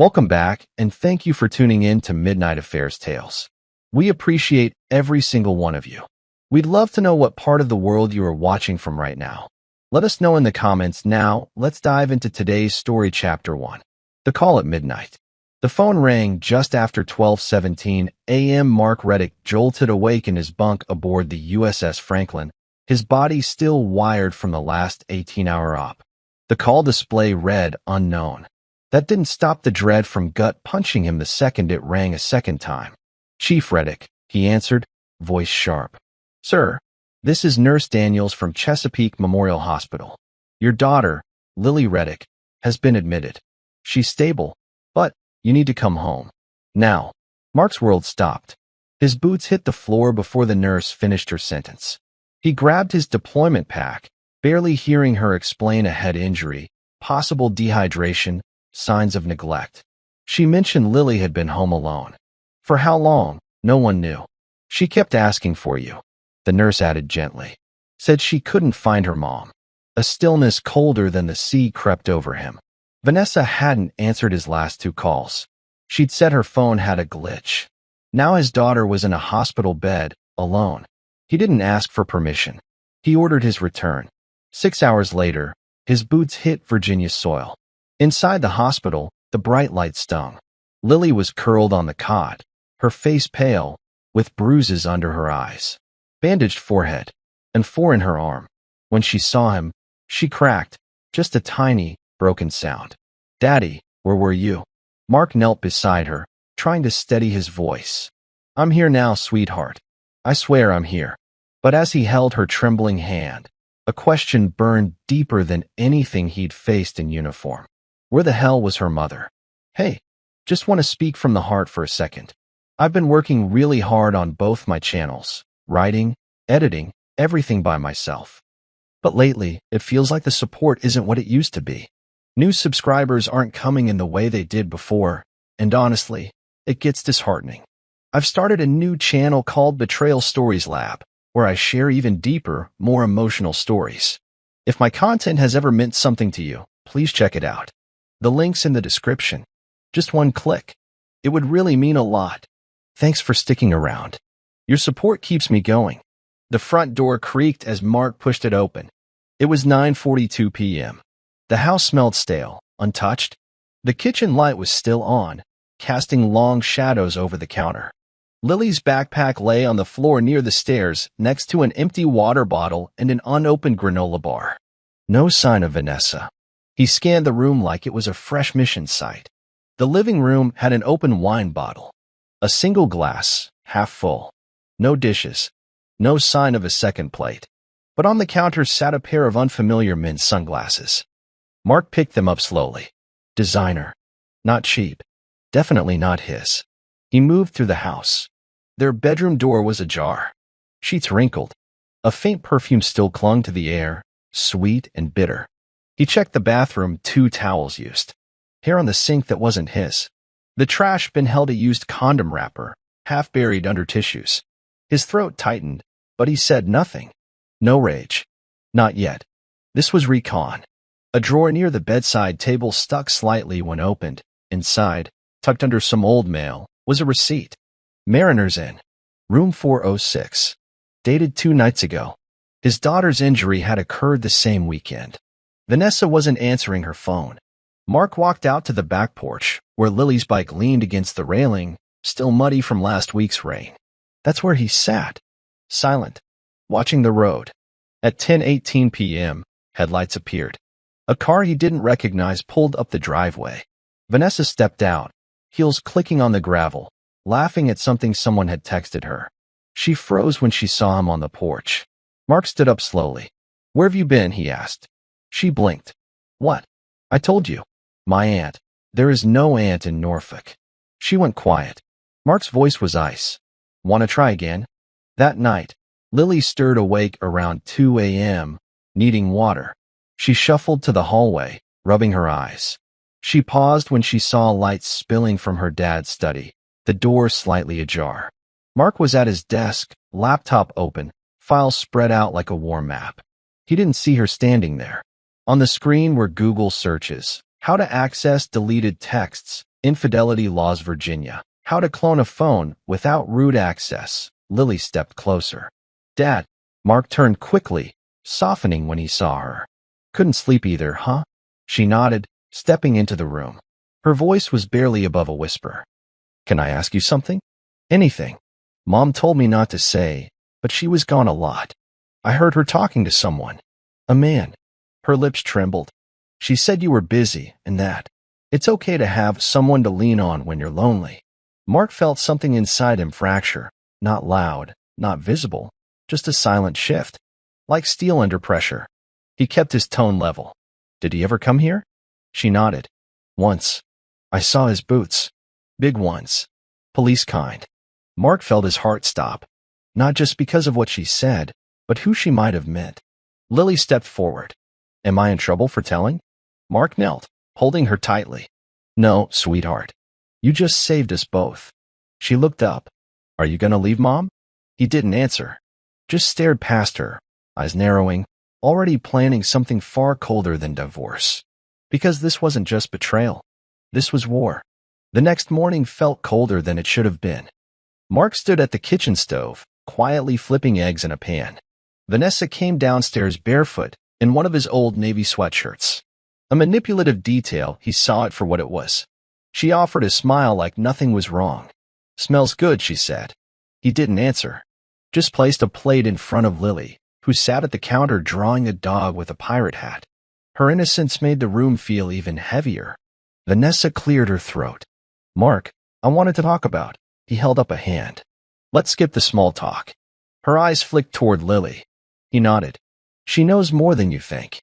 Welcome back, and thank you for tuning in to Midnight Affairs Tales. We appreciate every single one of you. We'd love to know what part of the world you are watching from right now. Let us know in the comments. Now, let's dive into today's story, Chapter 1. The Call at Midnight. The phone rang just after 12:17 a.m. Mark Reddick jolted awake in his bunk aboard the USS Franklin, his body still wired from the last 18-hour op. The call display read unknown. That didn't stop the dread from gut-punching him the second it rang a second time. "Chief Reddick," he answered, voice sharp. "Sir, this is Nurse Daniels from Chesapeake Memorial Hospital. Your daughter, Lily Reddick, has been admitted. She's stable, but you need to come home. Now." Mark's world stopped. His boots hit the floor before the nurse finished her sentence. He grabbed his deployment pack, barely hearing her explain a head injury, possible dehydration, signs of neglect. She mentioned Lily had been home alone. For how long, no one knew. "She kept asking for you," the nurse added gently. "Said she couldn't find her mom." A stillness colder than the sea crept over him. Vanessa hadn't answered his last two calls. She'd said her phone had a glitch. Now his daughter was in a hospital bed, alone. He didn't ask for permission. He ordered his return. 6 hours later, his boots hit Virginia soil. Inside the hospital, the bright light stung. Lily was curled on the cot, her face pale, with bruises under her eyes, bandaged forehead, and 4 in her arm. When she saw him, she cracked, just a tiny, broken sound. "Daddy, where were you?" Mark knelt beside her, trying to steady his voice. "I'm here now, sweetheart. I swear I'm here." But as he held her trembling hand, a question burned deeper than anything he'd faced in uniform. Where the hell was her mother? "Hey, just want to speak from the heart for a second. I've been working really hard on both my channels, writing, editing, everything by myself. But lately, it feels like the support isn't what it used to be. New subscribers aren't coming in the way they did before, and honestly, it gets disheartening. I've started a new channel called Betrayal Stories Lab, where I share even deeper, more emotional stories. If my content has ever meant something to you, please check it out. The link's in the description. Just one click. It would really mean a lot. Thanks for sticking around. Your support keeps me going." The front door creaked as Mark pushed it open. It was 9:42 p.m. The house smelled stale, untouched. The kitchen light was still on, casting long shadows over the counter. Lily's backpack lay on the floor near the stairs, next to an empty water bottle and an unopened granola bar. No sign of Vanessa. He scanned the room like it was a fresh mission site. The living room had an open wine bottle. A single glass, half full. No dishes. No sign of a second plate. But on the counter sat a pair of unfamiliar men's sunglasses. Mark picked them up slowly. Designer. Not cheap. Definitely not his. He moved through the house. Their bedroom door was ajar. Sheets wrinkled. A faint perfume still clung to the air, sweet and bitter. He checked the bathroom, 2 towels used. Hair on the sink that wasn't his. The trash bin held a used condom wrapper, half buried under tissues. His throat tightened, but he said nothing. No rage. Not yet. This was recon. A drawer near the bedside table stuck slightly when opened. Inside, tucked under some old mail, was a receipt. "Mariner's Inn, room 406. Dated 2 nights ago." His daughter's injury had occurred the same weekend. Vanessa wasn't answering her phone. Mark walked out to the back porch, where Lily's bike leaned against the railing, still muddy from last week's rain. That's where he sat, silent, watching the road. At 10:18 p.m., headlights appeared. A car he didn't recognize pulled up the driveway. Vanessa stepped out, heels clicking on the gravel, laughing at something someone had texted her. She froze when she saw him on the porch. Mark stood up slowly. "Where have you been?" he asked. She blinked. "What?" "I told you. My aunt. There is no aunt in Norfolk." She went quiet. Mark's voice was ice. "Want to try again?" That night, Lily stirred awake around 2 a.m., needing water. She shuffled to the hallway, rubbing her eyes. She paused when she saw light spilling from her dad's study, the door slightly ajar. Mark was at his desk, laptop open, files spread out like a war map. He didn't see her standing there. On the screen were Google searches, how to access deleted texts, Infidelity Laws Virginia. How to clone a phone without root access. Lily stepped closer. Dad. Mark turned quickly, softening when he saw her. Couldn't sleep either, huh? She nodded, stepping into the room. Her voice was barely above a whisper. Can I ask you something? Anything. Mom told me not to say, but she was gone a lot. I heard her talking to someone. A man. Her lips trembled. She said you were busy and that it's okay to have someone to lean on when you're lonely. Mark felt something inside him fracture, not loud, not visible, just a silent shift, like steel under pressure. He kept his tone level. Did he ever come here? She nodded. Once. I saw his boots. Big ones. Police kind. Mark felt his heart stop, not just because of what she said, but who she might have meant. Lily stepped forward. Am I in trouble for telling? Mark knelt, holding her tightly. No, sweetheart. You just saved us both. She looked up. Are you gonna leave, Mom? He didn't answer. Just stared past her, eyes narrowing, already planning something far colder than divorce. Because this wasn't just betrayal. This was war. The next morning felt colder than it should have been. Mark stood at the kitchen stove, quietly flipping eggs in a pan. Vanessa came downstairs barefoot in one of his old navy sweatshirts. A manipulative detail, he saw it for what it was. She offered a smile like nothing was wrong. Smells good, she said. He didn't answer. Just placed a plate in front of Lily, who sat at the counter drawing a dog with a pirate hat. Her innocence made the room feel even heavier. Vanessa cleared her throat. Mark, I wanted to talk about. He held up a hand. Let's skip the small talk. Her eyes flicked toward Lily. He nodded. She knows more than you think.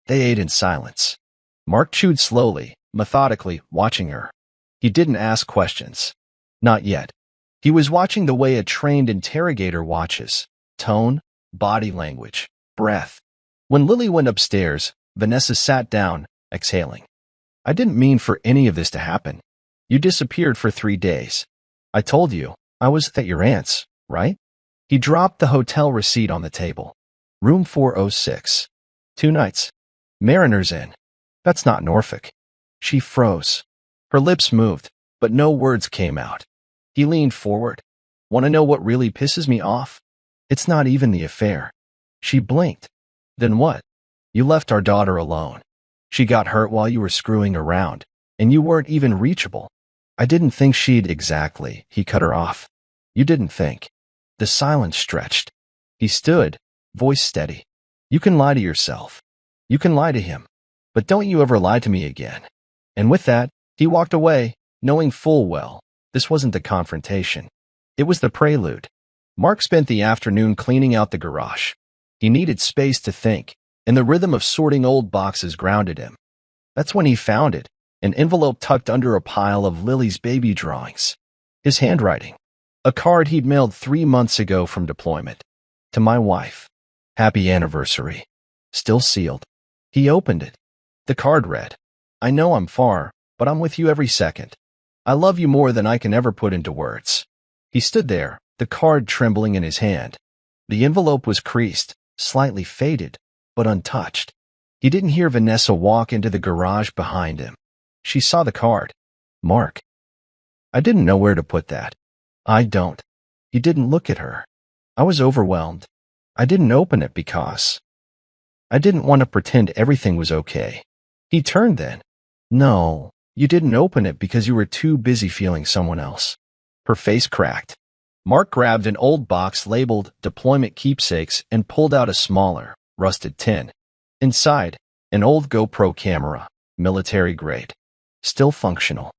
They ate in silence. Mark chewed slowly, methodically, watching her. He didn't ask questions. Not yet. He was watching the way a trained interrogator watches. Tone, body language, breath. When Lily went upstairs, Vanessa sat down, exhaling. I didn't mean for any of this to happen. You disappeared for 3 days. I told you, I was at your aunt's, right? He dropped the hotel receipt on the table. Room 406. 2 nights. Mariner's Inn. That's not Norfolk. She froze. Her lips moved, but no words came out. He leaned forward. Want to know what really pisses me off? It's not even the affair. She blinked. Then what? You left our daughter alone. She got hurt while you were screwing around, and you weren't even reachable. I didn't think she'd exactly. He cut her off. You didn't think. The silence stretched. He stood, voice steady. You can lie to yourself. You can lie to him. But don't you ever lie to me again. And with that, he walked away, knowing full well this wasn't the confrontation. It was the prelude. Mark spent the afternoon cleaning out the garage. He needed space to think, and the rhythm of sorting old boxes grounded him. That's when he found it, an envelope tucked under a pile of Lily's baby drawings. His handwriting. A card he'd mailed 3 months ago from deployment. To my wife. Happy anniversary. Still sealed. He opened it. The card read, I know I'm far, but I'm with you every second. I love you more than I can ever put into words. He stood there, the card trembling in his hand. The envelope was creased, slightly faded, but untouched. He didn't hear Vanessa walk into the garage behind him. She saw the card. Mark. I didn't know where to put that. I don't. He didn't look at her. I was overwhelmed. I didn't open it because I didn't want to pretend everything was okay. He turned then. No, you didn't open it because you were too busy feeling someone else. Her face cracked. Mark grabbed an old box labeled Deployment Keepsakes and pulled out a smaller, rusted tin. Inside, an old GoPro camera, military grade. Still functional.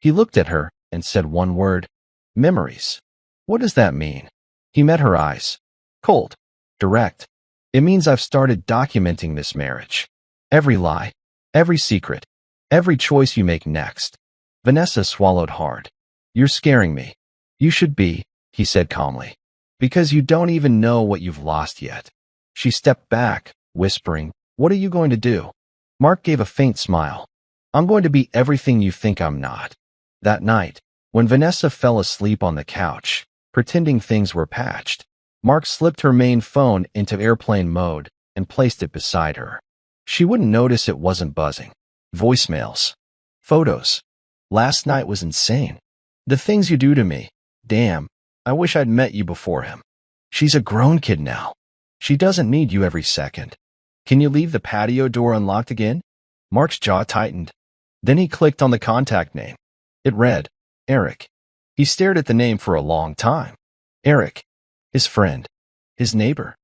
He looked at her and said one word. Memories. What does that mean? He met her eyes. Cold. Direct. It means I've started documenting this marriage. Every lie. Every secret. Every choice you make next. Vanessa swallowed hard. You're scaring me. You should be, he said calmly. Because you don't even know what you've lost yet. She stepped back, whispering, What are you going to do? Mark gave a faint smile. I'm going to be everything you think I'm not. That night, when Vanessa fell asleep on the couch, pretending things were patched, Mark slipped her main phone into airplane mode and placed it beside her. She wouldn't notice it wasn't buzzing. Voicemails. Photos. Last night was insane. The things you do to me. Damn, I wish I'd met you before him. She's a grown kid now. She doesn't need you every second. Can you leave the patio door unlocked again? Mark's jaw tightened. Then he clicked on the contact name. It read, Eric. He stared at the name for a long time. Eric. His friend. His neighbor.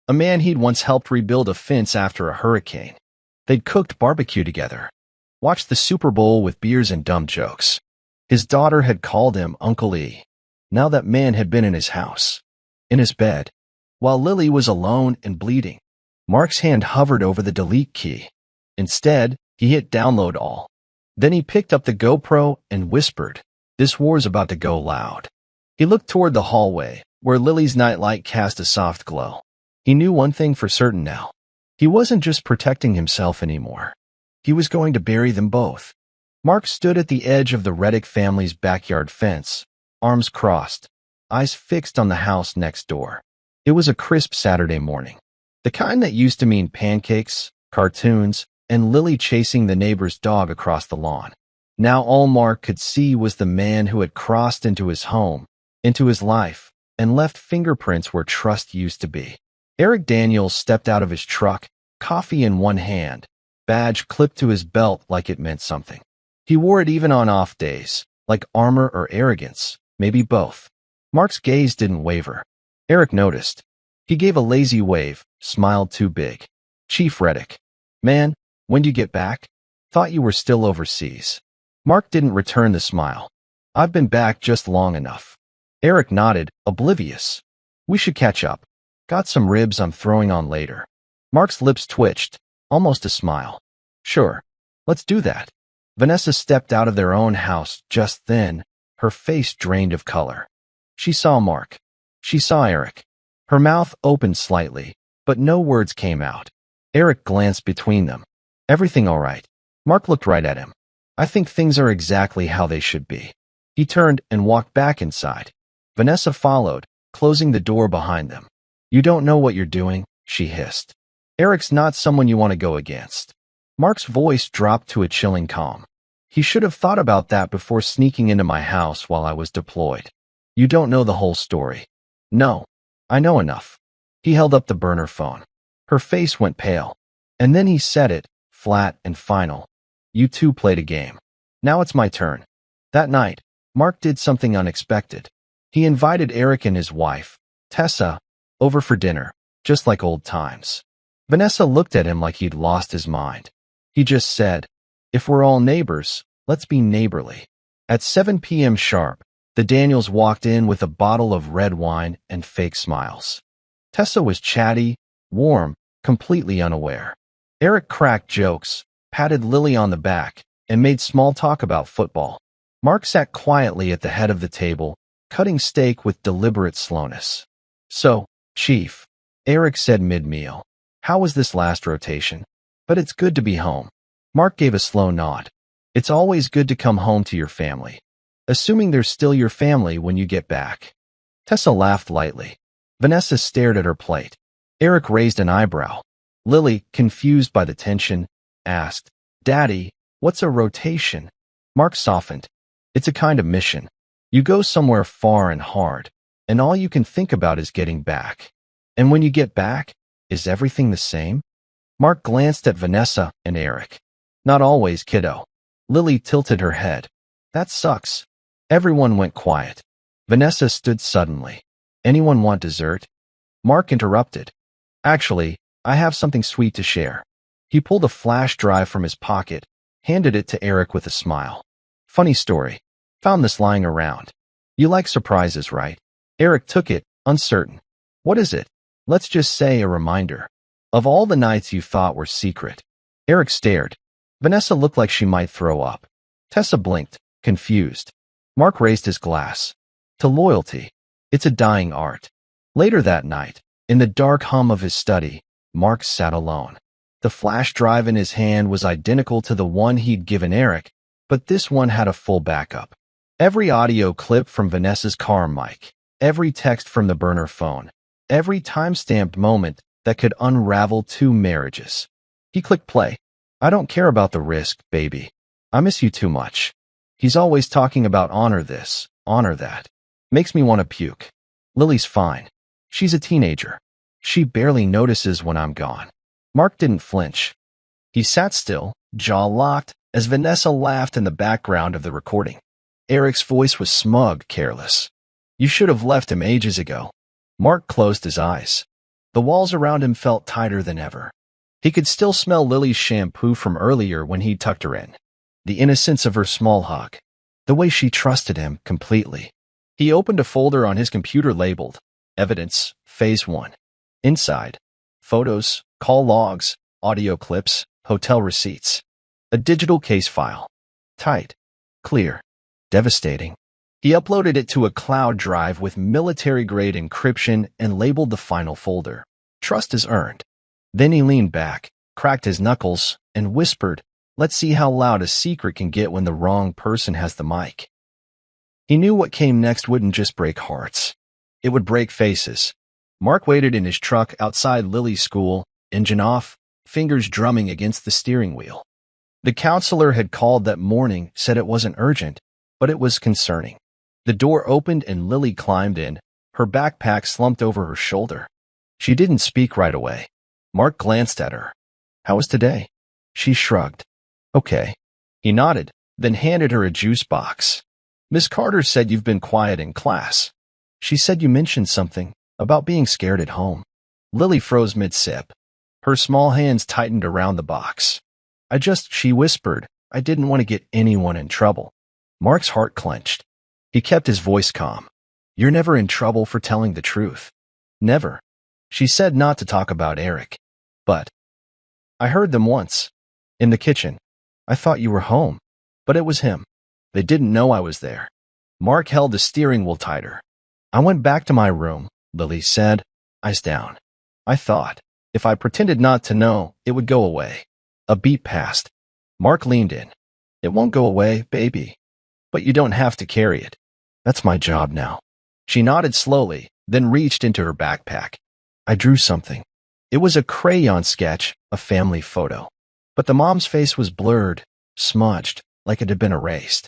A man he'd once helped rebuild a fence after a hurricane. They'd cooked barbecue together. Watched the Super Bowl with beers and dumb jokes. His daughter had called him Uncle E. Now that man had been in his house. In his bed. While Lily was alone and bleeding. Mark's hand hovered over the delete key. Instead, he hit download all. Then he picked up the GoPro and whispered, "This war's about to go loud." He looked toward the hallway, where Lily's nightlight cast a soft glow. He knew one thing for certain now. He wasn't just protecting himself anymore. He was going to bury them both. Mark stood at the edge of the Reddick family's backyard fence, arms crossed, eyes fixed on the house next door. It was a crisp Saturday morning. The kind that used to mean pancakes, cartoons, and Lily chasing the neighbor's dog across the lawn. Now all Mark could see was the man who had crossed into his home, into his life, and left fingerprints where trust used to be. Eric Daniels stepped out of his truck, coffee in one hand, badge clipped to his belt like it meant something. He wore it even on off days, like armor or arrogance, maybe both. Mark's gaze didn't waver. Eric noticed. He gave a lazy wave, smiled too big. Chief Reddick. Man, when'd you get back? Thought you were still overseas. Mark didn't return the smile. I've been back just long enough. Eric nodded, oblivious. We should catch up. Got some ribs I'm throwing on later. Mark's lips twitched, almost a smile. Sure, let's do that. Vanessa stepped out of their own house just then, her face drained of color. She saw Mark. She saw Eric. Her mouth opened slightly, but no words came out. Eric glanced between them. Everything all right? Mark looked right at him. I think things are exactly how they should be. He turned and walked back inside. Vanessa followed, closing the door behind them. You don't know what you're doing, she hissed. Eric's not someone you want to go against. Mark's voice dropped to a chilling calm. He should have thought about that before sneaking into my house while I was deployed. You don't know the whole story. No, I know enough. He held up the burner phone. Her face went pale. And then he said it, flat and final. You two played a game. Now it's my turn. That night, Mark did something unexpected. He invited Eric and his wife, Tessa, over for dinner, just like old times. Vanessa looked at him like he'd lost his mind. He just said, if we're all neighbors, let's be neighborly. At 7 p.m. sharp, the Daniels walked in with a bottle of red wine and fake smiles. Tessa was chatty, warm, completely unaware. Eric cracked jokes, patted Lily on the back, and made small talk about football. Mark sat quietly at the head of the table, cutting steak with deliberate slowness. So, Chief, Eric said mid-meal, how was this last rotation? But it's good to be home. Mark gave a slow nod. It's always good to come home to your family. Assuming they're still your family when you get back. Tessa laughed lightly. Vanessa stared at her plate. Eric raised an eyebrow. Lily, confused by the tension, asked, Daddy, what's a rotation? Mark softened. It's a kind of mission. You go somewhere far and hard, and all you can think about is getting back. And when you get back, is everything the same? Mark glanced at Vanessa and Eric. Not always, kiddo. Lily tilted her head. That sucks. Everyone went quiet. Vanessa stood suddenly. Anyone want dessert? Mark interrupted. Actually, I have something sweet to share. He pulled a flash drive from his pocket, handed it to Eric with a smile. Funny story. Found this lying around. You like surprises, right? Eric took it, uncertain. What is it? Let's just say a reminder. Of all the nights you thought were secret. Eric stared. Vanessa looked like she might throw up. Tessa blinked, confused. Mark raised his glass. To loyalty. It's a dying art. Later that night, in the dark hum of his study, Mark sat alone. The flash drive in his hand was identical to the one he'd given Eric, but this one had a full backup. Every audio clip from Vanessa's car mic, every text from the burner phone, every time-stamped moment that could unravel 2 marriages. He clicked play. I don't care about the risk, baby. I miss you too much. He's always talking about honor this, honor that. Makes me want to puke. Lily's fine. She's a teenager. She barely notices when I'm gone. Mark didn't flinch. He sat still, jaw locked, as Vanessa laughed in the background of the recording. Eric's voice was smug, careless. You should have left him ages ago. Mark closed his eyes. The walls around him felt tighter than ever. He could still smell Lily's shampoo from earlier when he tucked her in. The innocence of her small hug. The way she trusted him completely. He opened a folder on his computer labeled Evidence, Phase 1. Inside, photos, call logs, audio clips, hotel receipts. A digital case file. Tight. Clear. Devastating. He uploaded it to a cloud drive with military-grade encryption and labeled the final folder. Trust is earned. Then he leaned back, cracked his knuckles, and whispered, let's see how loud a secret can get when the wrong person has the mic. He knew what came next wouldn't just break hearts. It would break faces. Mark waited in his truck outside Lily's school, engine off, fingers drumming against the steering wheel. The counselor had called that morning, said it wasn't urgent, but it was concerning. The door opened and Lily climbed in, her backpack slumped over her shoulder. She didn't speak right away. Mark glanced at her. How was today? She shrugged. Okay. He nodded, then handed her a juice box. Miss Carter said you've been quiet in class. She said you mentioned something about being scared at home. Lily froze mid-sip. Her small hands tightened around the box. She whispered, I didn't want to get anyone in trouble. Mark's heart clenched. He kept his voice calm. You're never in trouble for telling the truth. Never. She said not to talk about Eric. But I heard them once. In the kitchen. I thought you were home. But it was him. They didn't know I was there. Mark held the steering wheel tighter. I went back to my room, Lily said, eyes down. I thought, if I pretended not to know, it would go away. A beat passed. Mark leaned in. It won't go away, baby. But you don't have to carry it. That's my job now. She nodded slowly, then reached into her backpack. I drew something. It was a crayon sketch, a family photo. But the mom's face was blurred, smudged, like it had been erased.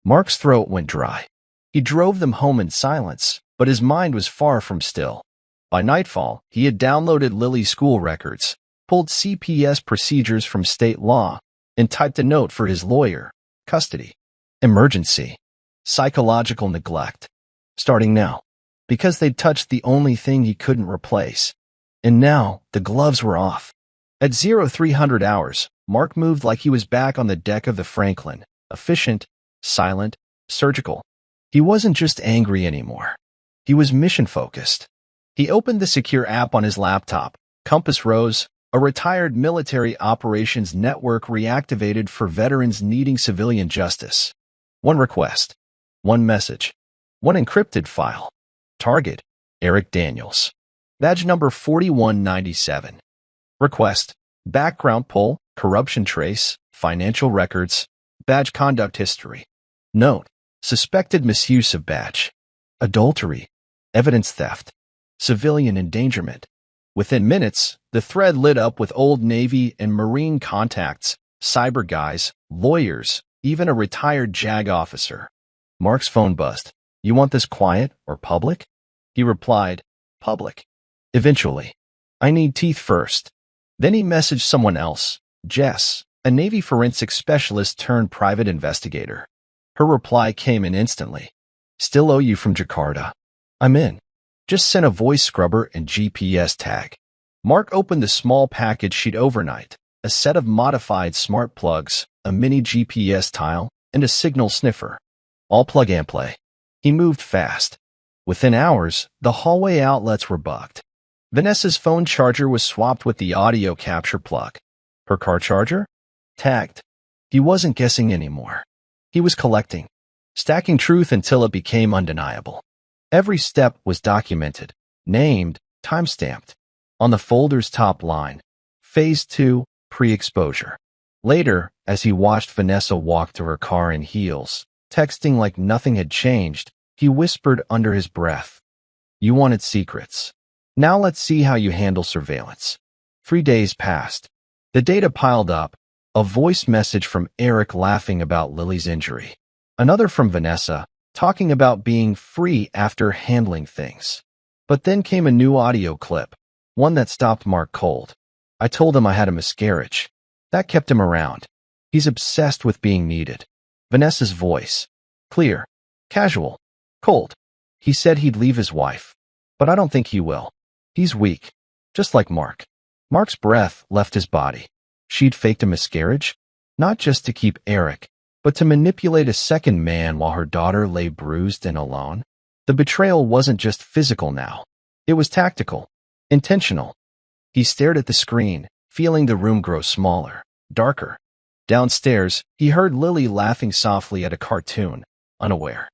Mark's throat went dry. He drove them home in silence, but his mind was far from still. By nightfall, he had downloaded Lily's school records, pulled CPS procedures from state law, and typed a note for his lawyer. Custody. Emergency. Psychological neglect. Starting now. Because they'd touched the only thing he couldn't replace. And now, the gloves were off. At 0300 hours, Mark moved like he was back on the deck of the Franklin. Efficient, silent, surgical. He wasn't just angry anymore. He was mission-focused. He opened the secure app on his laptop. Compass rose, a retired military operations network reactivated for veterans needing civilian justice. One request. One message. One encrypted file. Target. Eric Daniels. Badge number 4197. Request. Background pull, corruption trace, financial records, badge conduct history. Note. Suspected misuse of badge. Adultery. Evidence theft. Civilian endangerment. Within minutes, the thread lit up with Old Navy and Marine contacts, cyber guys, lawyers, even a retired JAG officer. Mark's phone buzzed. You want this quiet or public? He replied, public. Eventually. I need teeth first. Then he messaged someone else, Jess, a Navy forensic specialist turned private investigator. Her reply came in instantly. Still owe you from Jakarta. I'm in. Just sent a voice scrubber and GPS tag. Mark opened the small package sheet overnight, a set of modified smart plugs, a mini GPS tile, and a signal sniffer. All plug and play. He moved fast. Within hours, the hallway outlets were bugged. Vanessa's phone charger was swapped with the audio capture plug. Her car charger? Tagged. He wasn't guessing anymore. He was collecting, stacking truth until it became undeniable. Every step was documented, named, timestamped. On the folder's top line, Phase 2, Pre-Exposure. Later, as he watched Vanessa walk to her car in heels, texting like nothing had changed, he whispered under his breath, You wanted secrets. Now let's see how you handle surveillance. 3 days passed. The data piled up, a voice message from Eric laughing about Lily's injury. Another from Vanessa, talking about being free after handling things. But then came a new audio clip, one that stopped Mark cold. I told him I had a miscarriage. That kept him around. He's obsessed with being needed. Vanessa's voice. Clear. Casual. Cold. He said he'd leave his wife. But I don't think he will. He's weak. Just like Mark. Mark's breath left his body. She'd faked a miscarriage? Not just to keep Eric, but to manipulate a second man while her daughter lay bruised and alone. The betrayal wasn't just physical now. It was tactical. Intentional. He stared at the screen, feeling the room grow smaller, darker. Downstairs, he heard Lily laughing softly at a cartoon, unaware.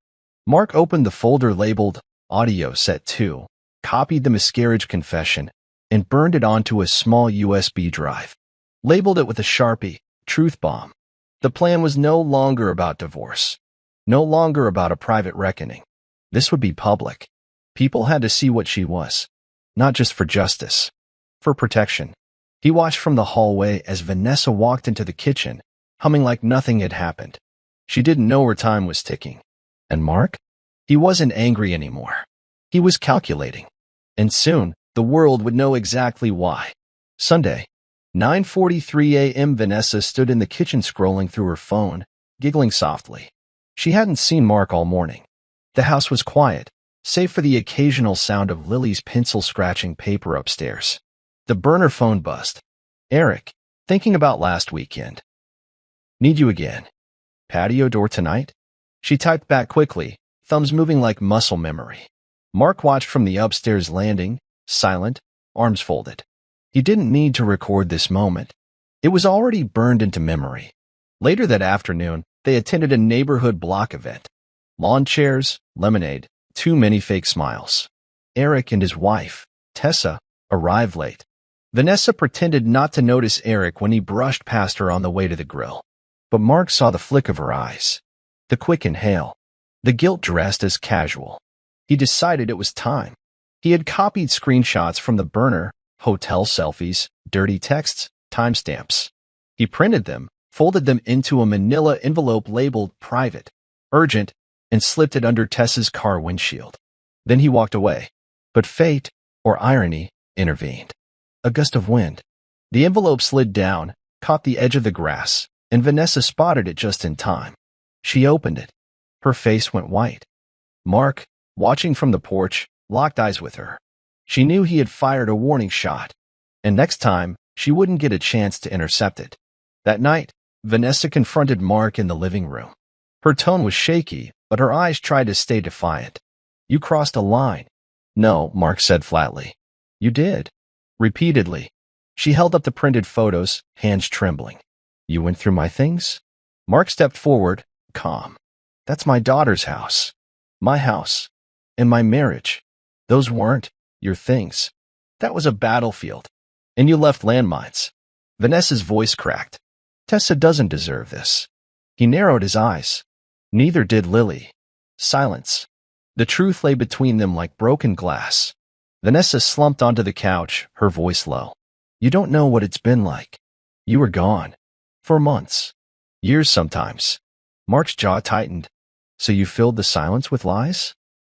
Mark opened the folder labeled Audio Set 2, copied the miscarriage confession, and burned it onto a small USB drive. Labeled it with a Sharpie, Truth Bomb. The plan was no longer about divorce. No longer about a private reckoning. This would be public. People had to see what she was. Not just for justice. For protection. He watched from the hallway as Vanessa walked into the kitchen, humming like nothing had happened. She didn't know her time was ticking. And Mark? He wasn't angry anymore. He was calculating. And soon, the world would know exactly why. Sunday, 9:43 a.m. Vanessa stood in the kitchen scrolling through her phone, giggling softly. She hadn't seen Mark all morning. The house was quiet, save for the occasional sound of Lily's pencil scratching paper upstairs. The burner phone buzzed. Eric, thinking about last weekend. Need you again. Patio door tonight? She typed back quickly, thumbs moving like muscle memory. Mark watched from the upstairs landing, silent, arms folded. He didn't need to record this moment. It was already burned into memory. Later that afternoon, they attended a neighborhood block event. Lawn chairs, lemonade, too many fake smiles. Eric and his wife, Tessa, arrived late. Vanessa pretended not to notice Eric when he brushed past her on the way to the grill. But Mark saw the flick of her eyes. The quick inhale. The guilt dressed as casual. He decided it was time. He had copied screenshots from the burner, hotel selfies, dirty texts, timestamps. He printed them, folded them into a manila envelope labeled private, urgent, and slipped it under Tessa's car windshield. Then he walked away. But fate, or irony, intervened. A gust of wind. The envelope slid down, caught the edge of the grass, and Vanessa spotted it just in time. She opened it. Her face went white. Mark, watching from the porch, locked eyes with her. She knew he had fired a warning shot, and next time, she wouldn't get a chance to intercept it. That night, Vanessa confronted Mark in the living room. Her tone was shaky, but her eyes tried to stay defiant. You crossed a line. No, Mark said flatly. You did. Repeatedly. She held up the printed photos, hands trembling. You went through my things? Mark stepped forward, calm. That's my daughter's house. My house. And my marriage. Those weren't your things. That was a battlefield. And you left landmines. Vanessa's voice cracked. Tessa doesn't deserve this. He narrowed his eyes. Neither did Lily. Silence. The truth lay between them like broken glass. Vanessa slumped onto the couch, her voice low. You don't know what it's been like. You were gone. For months. Years sometimes. Mark's jaw tightened. So you filled the silence with lies?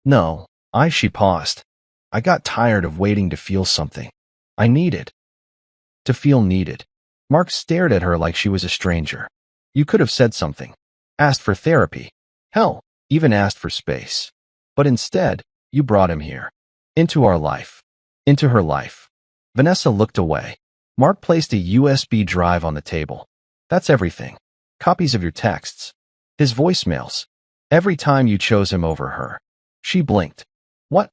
No, she paused. I got tired of waiting to feel something. I needed to feel needed. Mark stared at her like she was a stranger. You could have said something. Asked for therapy. Hell, even asked for space. But instead, you brought him here. Into our life. Into her life. Vanessa looked away. Mark placed a USB drive on the table. That's everything. Copies of your texts. His voicemails. Every time you chose him over her. She blinked. What?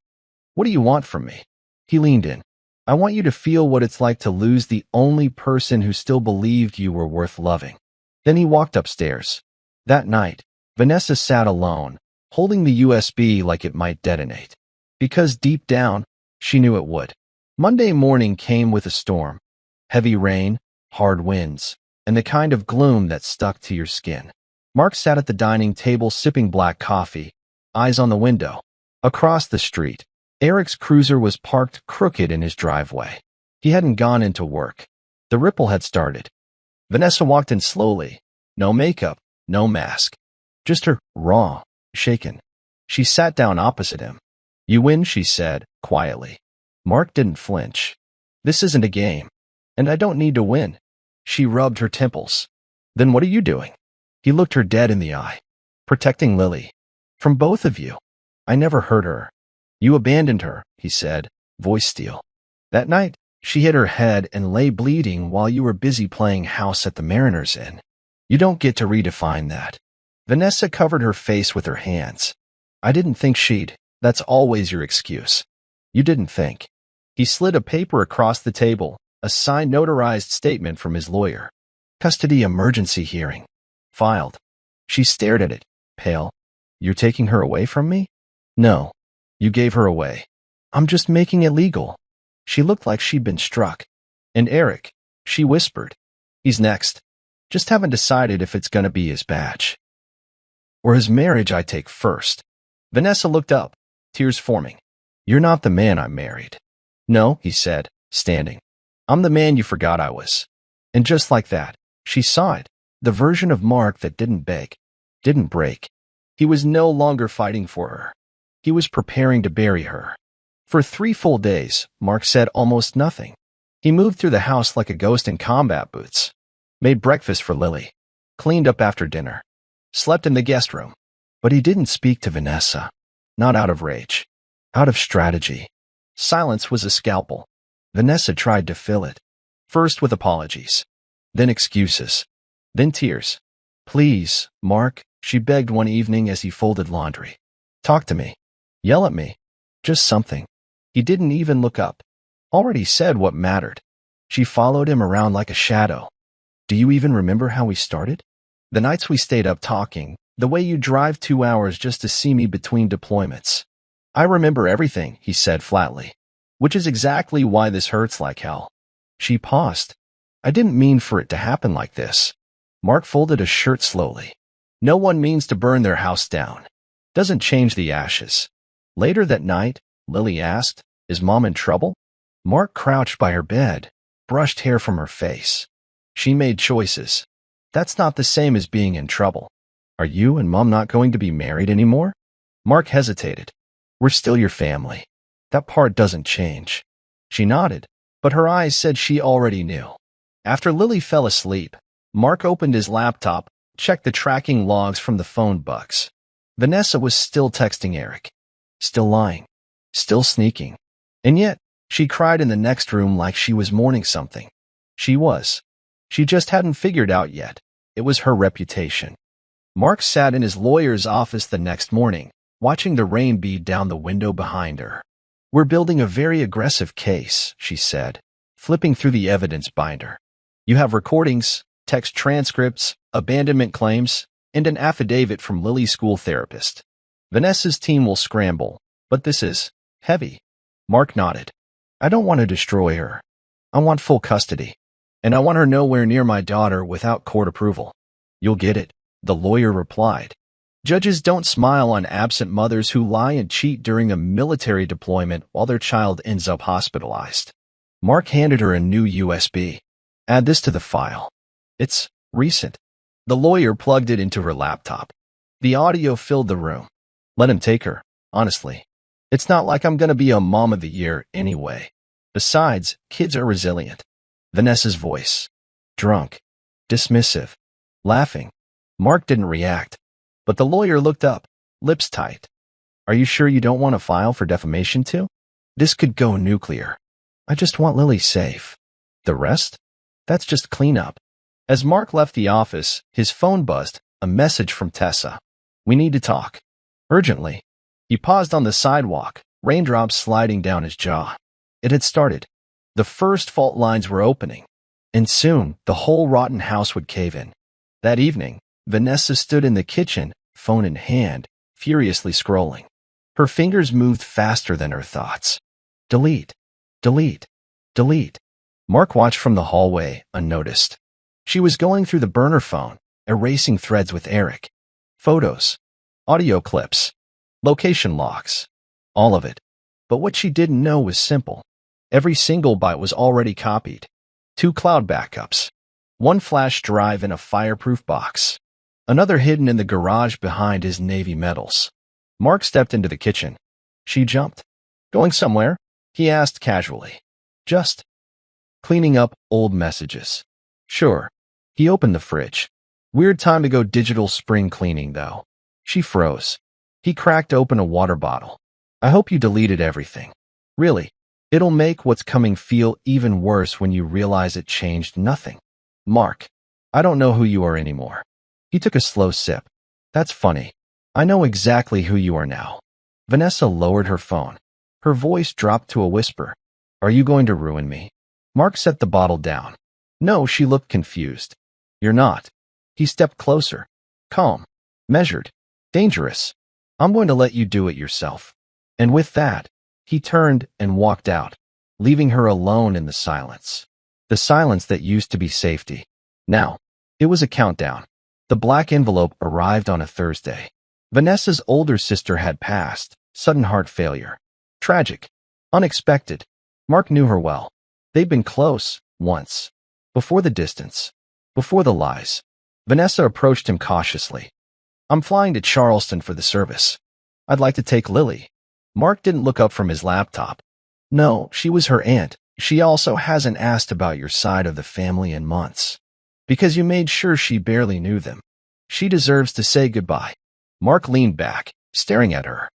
What do you want from me? He leaned in. I want you to feel what it's like to lose the only person who still believed you were worth loving. Then he walked upstairs. That night, Vanessa sat alone, holding the USB like it might detonate. Because deep down, she knew it would. Monday morning came with a storm. Heavy rain, hard winds, and the kind of gloom that stuck to your skin. Mark sat at the dining table sipping black coffee, eyes on the window. Across the street, Eric's cruiser was parked crooked in his driveway. He hadn't gone into work. The ripple had started. Vanessa walked in slowly. No makeup, no mask. Just her raw, shaken. She sat down opposite him. You win, she said, quietly. Mark didn't flinch. This isn't a game, and I don't need to win. She rubbed her temples. Then what are you doing? He looked her dead in the eye. Protecting Lily. From both of you. I never hurt her. You abandoned her, he said, voice steel. That night, she hit her head and lay bleeding while you were busy playing house at the Mariners Inn. You don't get to redefine that. Vanessa covered her face with her hands. I didn't think she'd. That's always your excuse. You didn't think. He slid a paper across the table, a signed notarized statement from his lawyer. Custody emergency hearing. Filed. She stared at it, pale. You're taking her away from me? No. You gave her away. I'm just making it legal. She looked like she'd been struck. And Eric, she whispered. He's next. Just haven't decided if it's gonna be his batch. Or his marriage I take first. Vanessa looked up, tears forming. You're not the man I married. No, he said, standing. I'm the man you forgot I was. And just like that, she saw it, the version of Mark that didn't beg, didn't break. He was no longer fighting for her. He was preparing to bury her. For 3 full days, Mark said almost nothing. He moved through the house like a ghost in combat boots, made breakfast for Lily, cleaned up after dinner, slept in the guest room. But he didn't speak to Vanessa. Not out of rage. Out of strategy. Silence was a scalpel. Vanessa tried to fill it. First with apologies. Then excuses. Then tears. Please, Mark, she begged one evening as he folded laundry. Talk to me. Yell at me. Just something. He didn't even look up. Already said what mattered. She followed him around like a shadow. Do you even remember how we started? The nights we stayed up talking, the way you drive 2 hours just to see me between deployments. I remember everything, he said flatly. Which is exactly why this hurts like hell. She paused. I didn't mean for it to happen like this. Mark folded a shirt slowly. No one means to burn their house down. Doesn't change the ashes. Later that night, Lily asked, Is Mom in trouble? Mark crouched by her bed, brushed hair from her face. She made choices. That's not the same as being in trouble. Are you and Mom not going to be married anymore? Mark hesitated. We're still your family. That part doesn't change. She nodded, but her eyes said she already knew. After Lily fell asleep, Mark opened his laptop, checked the tracking logs from the phone books. Vanessa was still texting Eric. Still lying. Still sneaking. And yet, she cried in the next room like she was mourning something. She was. She just hadn't figured out yet. It was her reputation. Mark sat in his lawyer's office the next morning, watching the rain bead down the window behind her. We're building a very aggressive case, she said, flipping through the evidence binder. You have recordings, text transcripts, abandonment claims, and an affidavit from Lily's school therapist. Vanessa's team will scramble, but this is heavy. Mark nodded. I don't want to destroy her. I want full custody. And I want her nowhere near my daughter without court approval. You'll get it, the lawyer replied. Judges don't smile on absent mothers who lie and cheat during a military deployment while their child ends up hospitalized. Mark handed her a new USB. Add this to the file. It's recent. The lawyer plugged it into her laptop. The audio filled the room. Let him take her, honestly. It's not like I'm gonna be a mom of the year anyway. Besides, kids are resilient. Vanessa's voice. Drunk. Dismissive. Laughing. Mark didn't react. But the lawyer looked up, lips tight. Are you sure you don't want to file for defamation too? This could go nuclear. I just want Lily safe. The rest? That's just cleanup. As Mark left the office, his phone buzzed, a message from Tessa. We need to talk. Urgently. He paused on the sidewalk, raindrops sliding down his jaw. It had started. The first fault lines were opening. And soon, the whole rotten house would cave in. That evening, Vanessa stood in the kitchen, phone in hand, furiously scrolling. Her fingers moved faster than her thoughts. Delete. Delete. Delete. Mark watched from the hallway, unnoticed. She was going through the burner phone, erasing threads with Eric. Photos. Audio clips. Location logs. All of it. But what she didn't know was simple. Every single byte was already copied. 2 cloud backups. 1 flash drive in a fireproof box. another hidden in the garage behind his navy medals. Mark stepped into the kitchen. She jumped. Going somewhere? He asked casually. Just cleaning up old messages. Sure. He opened the fridge. Weird time to go digital spring cleaning, though. She froze. He cracked open a water bottle. I hope you deleted everything. Really. It'll make what's coming feel even worse when you realize it changed nothing. Mark, I don't know who you are anymore. He took a slow sip. That's funny. I know exactly who you are now. Vanessa lowered her phone. Her voice dropped to a whisper. Are you going to ruin me? Mark set the bottle down. No, she looked confused. You're not. He stepped closer. Calm. Measured. Dangerous. I'm going to let you do it yourself. And with that, he turned and walked out, leaving her alone in the silence. The silence that used to be safety. Now, it was a countdown. The black envelope arrived on a Thursday. Vanessa's older sister had passed. Sudden heart failure. Tragic. Unexpected. Mark knew her well. They'd been close, once. Before the distance. Before the lies. Vanessa approached him cautiously. I'm flying to Charleston for the service. I'd like to take Lily. Mark didn't look up from his laptop. No, she was her aunt. She also hasn't asked about your side of the family in months. Because you made sure she barely knew them. She deserves to say goodbye. Mark leaned back, staring at her.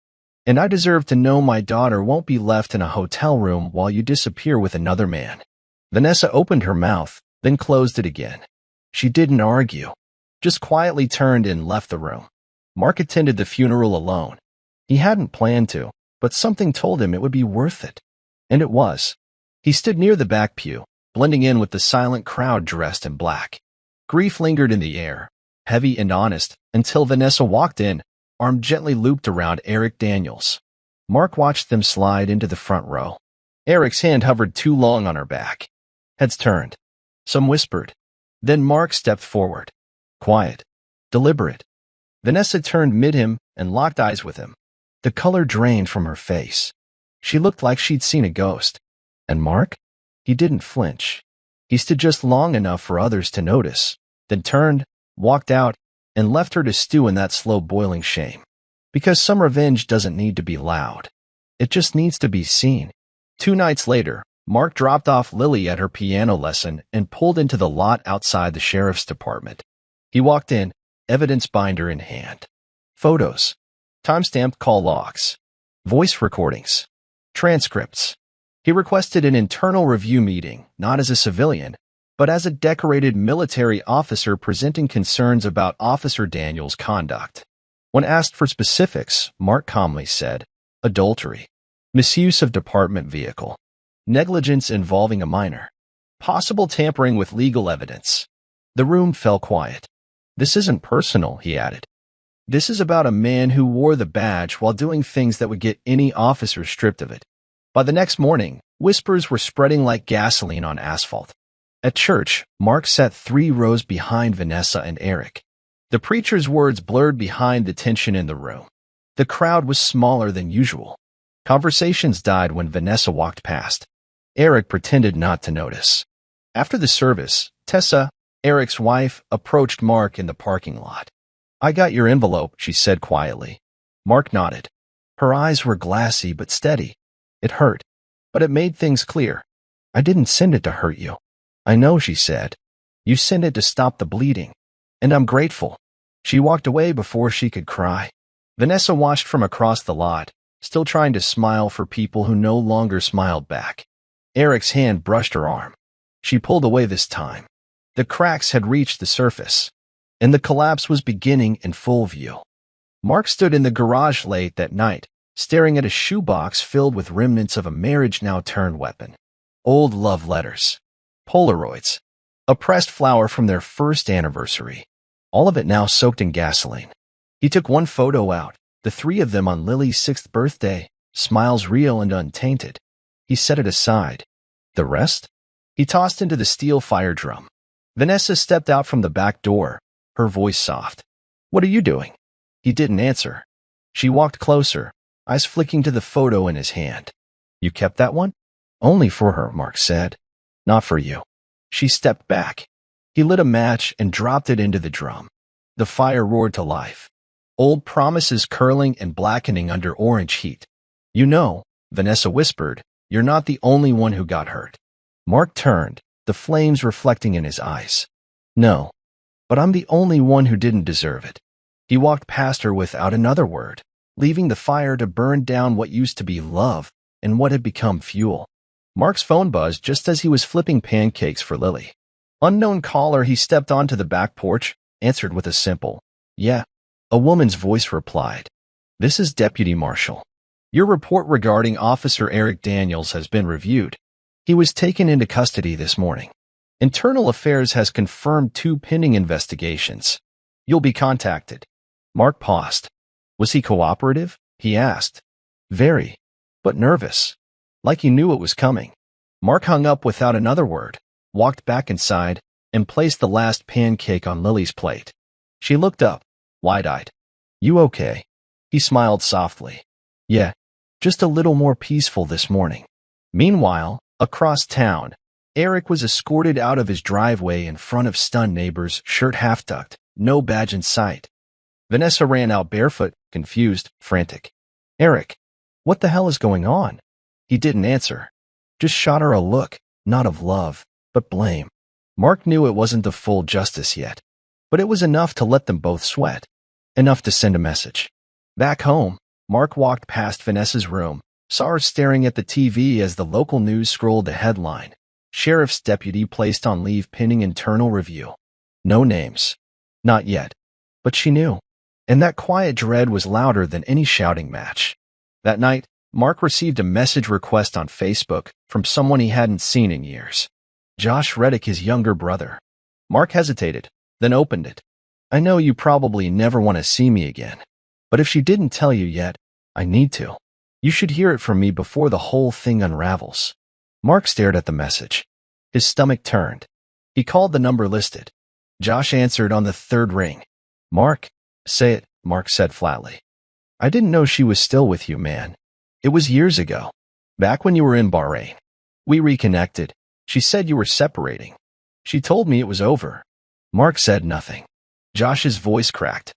And I deserve to know my daughter won't be left in a hotel room while you disappear with another man. Vanessa opened her mouth, then closed it again. She didn't argue, just quietly turned and left the room. Mark attended the funeral alone. He hadn't planned to, but something told him it would be worth it. And it was. He stood near the back pew, blending in with the silent crowd dressed in black. Grief lingered in the air, heavy and honest, until Vanessa walked in, arm gently looped around Eric Daniels. Mark watched them slide into the front row. Eric's hand hovered too long on her back. Heads turned. Some whispered. Then Mark stepped forward. Quiet. Deliberate. Vanessa turned mid him and locked eyes with him. The color drained from her face. She looked like she'd seen a ghost. And Mark? He didn't flinch. He stood just long enough for others to notice, then turned, walked out, and left her to stew in that slow-boiling shame. Because some revenge doesn't need to be loud. It just needs to be seen. 2 nights later, Mark dropped off Lily at her piano lesson and pulled into the lot outside the sheriff's department. He walked in, evidence binder in hand. Photos. Time-stamped call logs. Voice recordings. Transcripts. He requested an internal review meeting, not as a civilian, but as a decorated military officer presenting concerns about Officer Daniels' conduct. When asked for specifics, Mark calmly said, adultery, misuse of department vehicle, negligence involving a minor, possible tampering with legal evidence. The room fell quiet. This isn't personal, he added. This is about a man who wore the badge while doing things that would get any officer stripped of it. By the next morning, whispers were spreading like gasoline on asphalt. At church, Mark sat 3 rows behind Vanessa and Eric. The preacher's words blurred behind the tension in the room. The crowd was smaller than usual. Conversations died when Vanessa walked past. Eric pretended not to notice. After the service, Tessa, Eric's wife, approached Mark in the parking lot. I got your envelope, she said quietly. Mark nodded. Her eyes were glassy but steady. It hurt, but it made things clear. I didn't send it to hurt you. I know, she said. You sent it to stop the bleeding. And I'm grateful. She walked away before she could cry. Vanessa watched from across the lot, still trying to smile for people who no longer smiled back. Eric's hand brushed her arm. She pulled away this time. The cracks had reached the surface, and the collapse was beginning in full view. Mark stood in the garage late that night, staring at a shoebox filled with remnants of a marriage-now-turned weapon. Old love letters. Polaroids. A pressed flower from their first anniversary. All of it now soaked in gasoline. He took one photo out, the 3 of them on Lily's 6th birthday, smiles real and untainted. He set it aside. The rest? He tossed into the steel fire drum. Vanessa stepped out from the back door, her voice soft. What are you doing? He didn't answer. She walked closer, eyes flicking to the photo in his hand. You kept that one? Only for her, Mark said. Not for you. She stepped back. He lit a match and dropped it into the drum. The fire roared to life. Old promises curling and blackening under orange heat. "You know," Vanessa whispered, "you're not the only one who got hurt." Mark turned, the flames reflecting in his eyes. "No, but I'm the only one who didn't deserve it." He walked past her without another word, leaving the fire to burn down what used to be love and what had become fuel. Mark's phone buzzed just as he was flipping pancakes for Lily. Unknown caller. He stepped onto the back porch, answered with a simple, "Yeah." A woman's voice replied, "This is Deputy Marshal. Your report regarding Officer Eric Daniels has been reviewed. He was taken into custody this morning. Internal Affairs has confirmed 2 pending investigations. You'll be contacted." Mark paused. "Was he cooperative?" he asked. "Very, but nervous. Like he knew it was coming." Mark hung up without another word, walked back inside, and placed the last pancake on Lily's plate. She looked up, wide-eyed. "You okay?" He smiled softly. "Yeah, just a little more peaceful this morning." Meanwhile, across town, Eric was escorted out of his driveway in front of stunned neighbors, shirt half-tucked, no badge in sight. Vanessa ran out barefoot, confused, frantic. "Eric, what the hell is going on?" He didn't answer. Just shot her a look, not of love, but blame. Mark knew it wasn't the full justice yet, but it was enough to let them both sweat. Enough to send a message. Back home, Mark walked past Vanessa's room, saw her staring at the TV as the local news scrolled the headline, "Sheriff's Deputy Placed on Leave Pending Internal Review." No names. Not yet. But she knew. And that quiet dread was louder than any shouting match. That night, Mark received a message request on Facebook from someone he hadn't seen in years. Josh Reddick, his younger brother. Mark hesitated, then opened it. "I know you probably never want to see me again, but if she didn't tell you yet, I need to. You should hear it from me before the whole thing unravels." Mark stared at the message. His stomach turned. He called the number listed. Josh answered on the 3rd ring. "Mark." "Say it," Mark said flatly. "I didn't know she was still with you, man. It was years ago. Back when you were in Bahrain. We reconnected. She said you were separating. She told me it was over." Mark said nothing. Josh's voice cracked.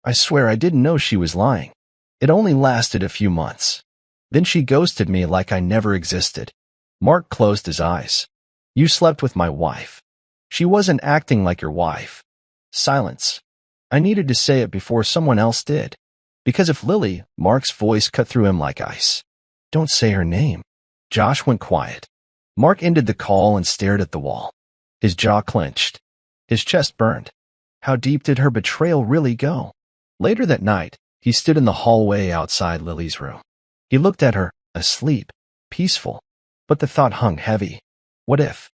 "I swear I didn't know she was lying. It only lasted a few months. Then she ghosted me like I never existed." Mark closed his eyes. "You slept with my wife. She wasn't acting like your wife." Silence. I needed to say it before someone else did. Because if Lily, Mark's voice cut through him like ice. "Don't say her name." Josh went quiet. Mark ended the call and stared at the wall. His jaw clenched. His chest burned. How deep did her betrayal really go? Later that night, he stood in the hallway outside Lily's room. He looked at her, asleep, peaceful, but the thought hung heavy. What if?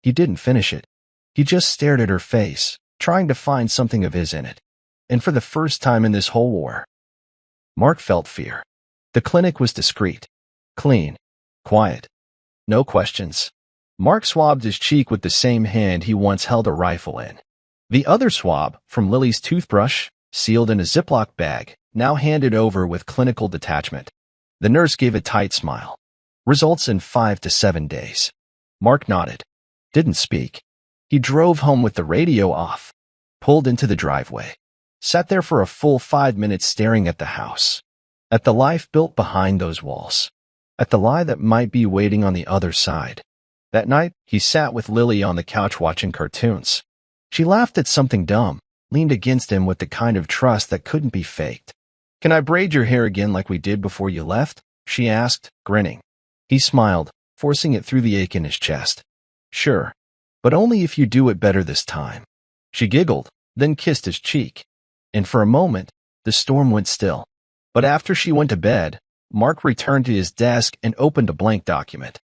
He didn't finish it. He just stared at her face, trying to find something of his in it. And for the first time in this whole war, Mark felt fear. The clinic was discreet, clean, quiet. No questions. Mark swabbed his cheek with the same hand he once held a rifle in. The other swab, from Lily's toothbrush, sealed in a Ziploc bag, now handed over with clinical detachment. The nurse gave a tight smile. Results in 5 to 7 days. Mark nodded. Didn't speak. He drove home with the radio off, pulled into the driveway, sat there for a full 5 minutes staring at the house, at the life built behind those walls, at the lie that might be waiting on the other side. That night, he sat with Lily on the couch watching cartoons. She laughed at something dumb, leaned against him with the kind of trust that couldn't be faked. "Can I braid your hair again like we did before you left?" she asked, grinning. He smiled, forcing it through the ache in his chest. "Sure, but only if you do it better this time." She giggled, then kissed his cheek. And for a moment, the storm went still. But after she went to bed, Mark returned to his desk and opened a blank document.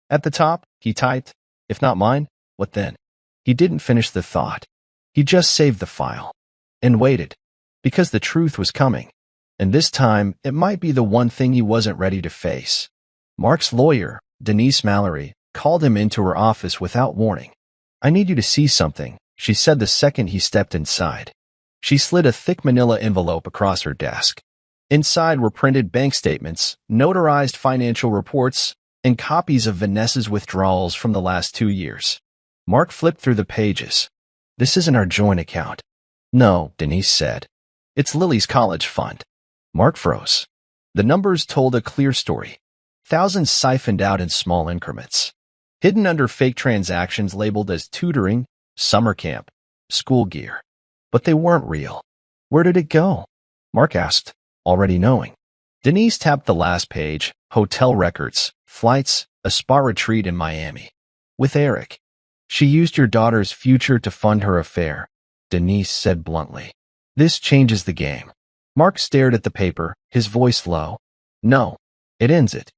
At the top, he typed, "If not mine, what then?" He didn't finish the thought. He just saved the file. And waited. Because the truth was coming. And this time, it might be the one thing he wasn't ready to face. Mark's lawyer, Denise Mallory, called him into her office without warning. "I need you to see something," she said the second he stepped inside. She slid a thick manila envelope across her desk. Inside were printed bank statements, notarized financial reports, and copies of Vanessa's withdrawals from the last 2 years. Mark flipped through the pages. "This isn't our joint account. No, Denise said. It's Lily's college fund. Mark froze. The numbers told a clear story. Thousands siphoned out in small increments, hidden under fake transactions labeled as tutoring, summer camp, school gear. But they weren't real. Where did it go? Mark asked, already knowing. Denise tapped the last page, hotel records, flights, a spa retreat in Miami. With Eric. She used your daughter's future to fund her affair, Denise said bluntly. This changes the game. Mark stared at the paper, his voice low. No, it ends it.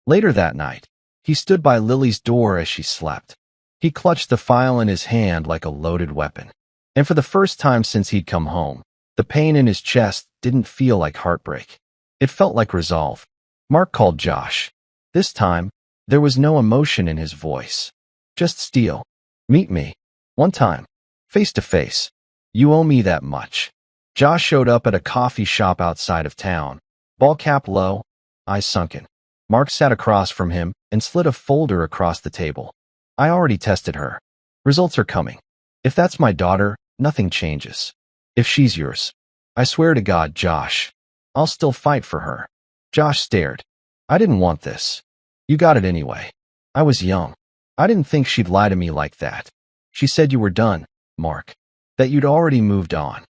Later that night, he stood by Lily's door as she slept. He clutched the file in his hand like a loaded weapon. And for the first time since he'd come home, the pain in his chest didn't feel like heartbreak. It felt like resolve. Mark called Josh. This time, there was no emotion in his voice. Just steel. Meet me. One time. Face to face. You owe me that much. Josh showed up at a coffee shop outside of town. Ball cap low, eyes sunken. Mark sat across from him and slid a folder across the table. I already tested her. Results are coming. If that's my daughter, nothing changes. If she's yours, I swear to God, Josh, I'll still fight for her. Josh stared. I didn't want this. You got it anyway. I was young. I didn't think she'd lie to me like that. She said you were done, Mark. That you'd already moved on.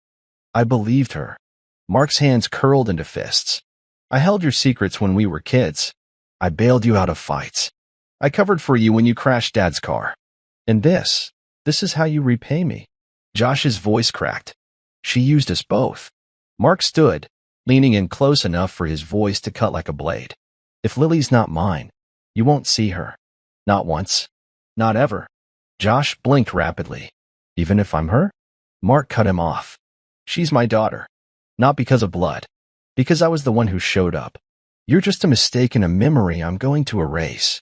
I believed her. Mark's hands curled into fists. I held your secrets when we were kids. I bailed you out of fights. I covered for you when you crashed Dad's car. And this is how you repay me. Josh's voice cracked. She used us both. Mark stood, leaning in close enough for his voice to cut like a blade. If Lily's not mine, you won't see her. Not once. Not ever. Josh blinked rapidly. Even if I'm her? Mark cut him off. She's my daughter. Not because of blood. Because I was the one who showed up. You're just a mistake in a memory I'm going to erase.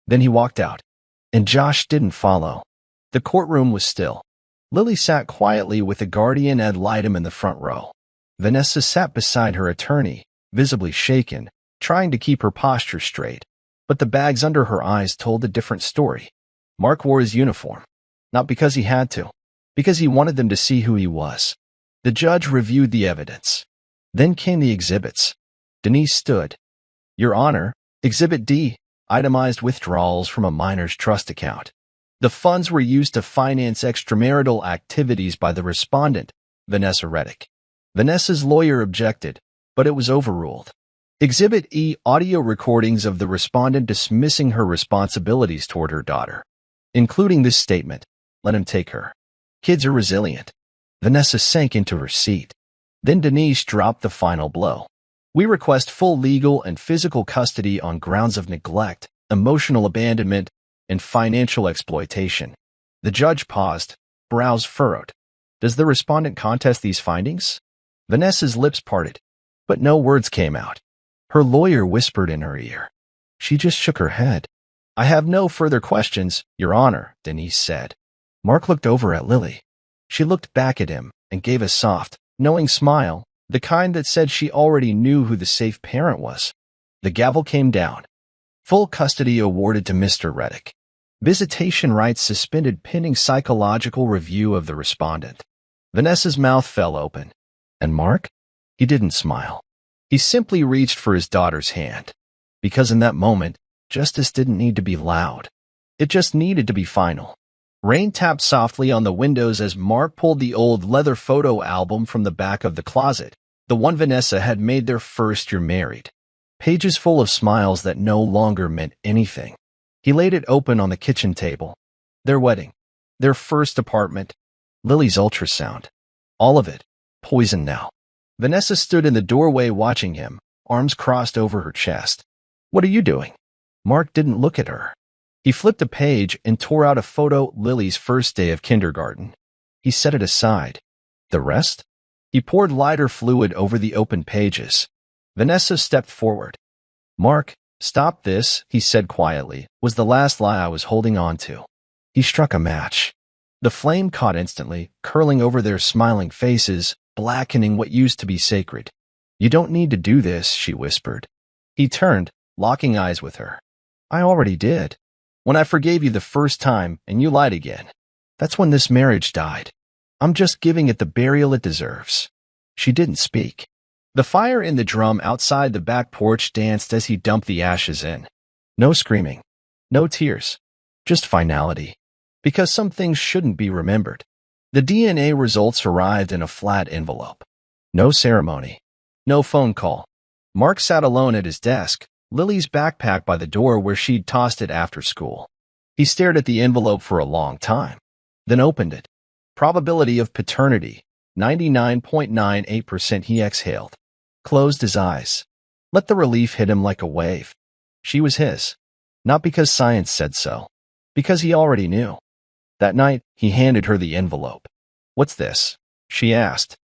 Then he walked out. And Josh didn't follow. The courtroom was still. Lily sat quietly with the guardian ad litem in the front row. Vanessa sat beside her attorney, visibly shaken, trying to keep her posture straight. But the bags under her eyes told a different story. Mark wore his uniform. Not because he had to. Because he wanted them to see who he was. The judge reviewed the evidence. Then came the exhibits. Denise stood. Your Honor, Exhibit D, itemized withdrawals from a minor's trust account. The funds were used to finance extramarital activities by the respondent, Vanessa Reddick. Vanessa's lawyer objected, but it was overruled. Exhibit E, audio recordings of the respondent dismissing her responsibilities toward her daughter, including this statement, let him take her. Kids are resilient. Vanessa sank into her seat. Then Denise dropped the final blow. We request full legal and physical custody on grounds of neglect, emotional abandonment, and financial exploitation. The judge paused, brows furrowed. Does the respondent contest these findings? Vanessa's lips parted, but no words came out. Her lawyer whispered in her ear. She just shook her head. I have no further questions, Your Honor, Denise said. Mark looked over at Lily. She looked back at him and gave a soft, knowing smile, the kind that said she already knew who the safe parent was. The gavel came down. Full custody awarded to Mr. Reddick. Visitation rights suspended pending psychological review of the respondent. Vanessa's mouth fell open. And Mark? He didn't smile. He simply reached for his daughter's hand. Because in that moment, justice didn't need to be loud. It just needed to be final. Rain tapped softly on the windows as Mark pulled the old leather photo album from the back of the closet, the one Vanessa had made their first year married. Pages full of smiles that no longer meant anything. He laid it open on the kitchen table. Their wedding. Their first apartment. Lily's ultrasound. All of it. Poison now. Vanessa stood in the doorway watching him, arms crossed over her chest. What are you doing? Mark didn't look at her. He flipped a page and tore out a photo Lily's first day of kindergarten. He set it aside. The rest? He poured lighter fluid over the open pages. Vanessa stepped forward. Mark, stop this, he said quietly, was the last lie I was holding on to. He struck a match. The flame caught instantly, curling over their smiling faces, blackening what used to be sacred. You don't need to do this, she whispered. He turned, locking eyes with her. I already did. When I forgave you the first time and you lied again. That's when this marriage died. I'm just giving it the burial it deserves." She didn't speak. The fire in the drum outside the back porch danced as he dumped the ashes in. No screaming. No tears. Just finality. Because some things shouldn't be remembered. The DNA results arrived in a flat envelope. No ceremony. No phone call. Mark sat alone at his desk, Lily's backpack by the door where she'd tossed it after school. He stared at the envelope for a long time, then opened it. Probability of paternity, 99.98%. He exhaled, closed his eyes. Let the relief hit him like a wave. She was his. Not because science said so. Because he already knew. That night, he handed her the envelope. "What's this?" she asked.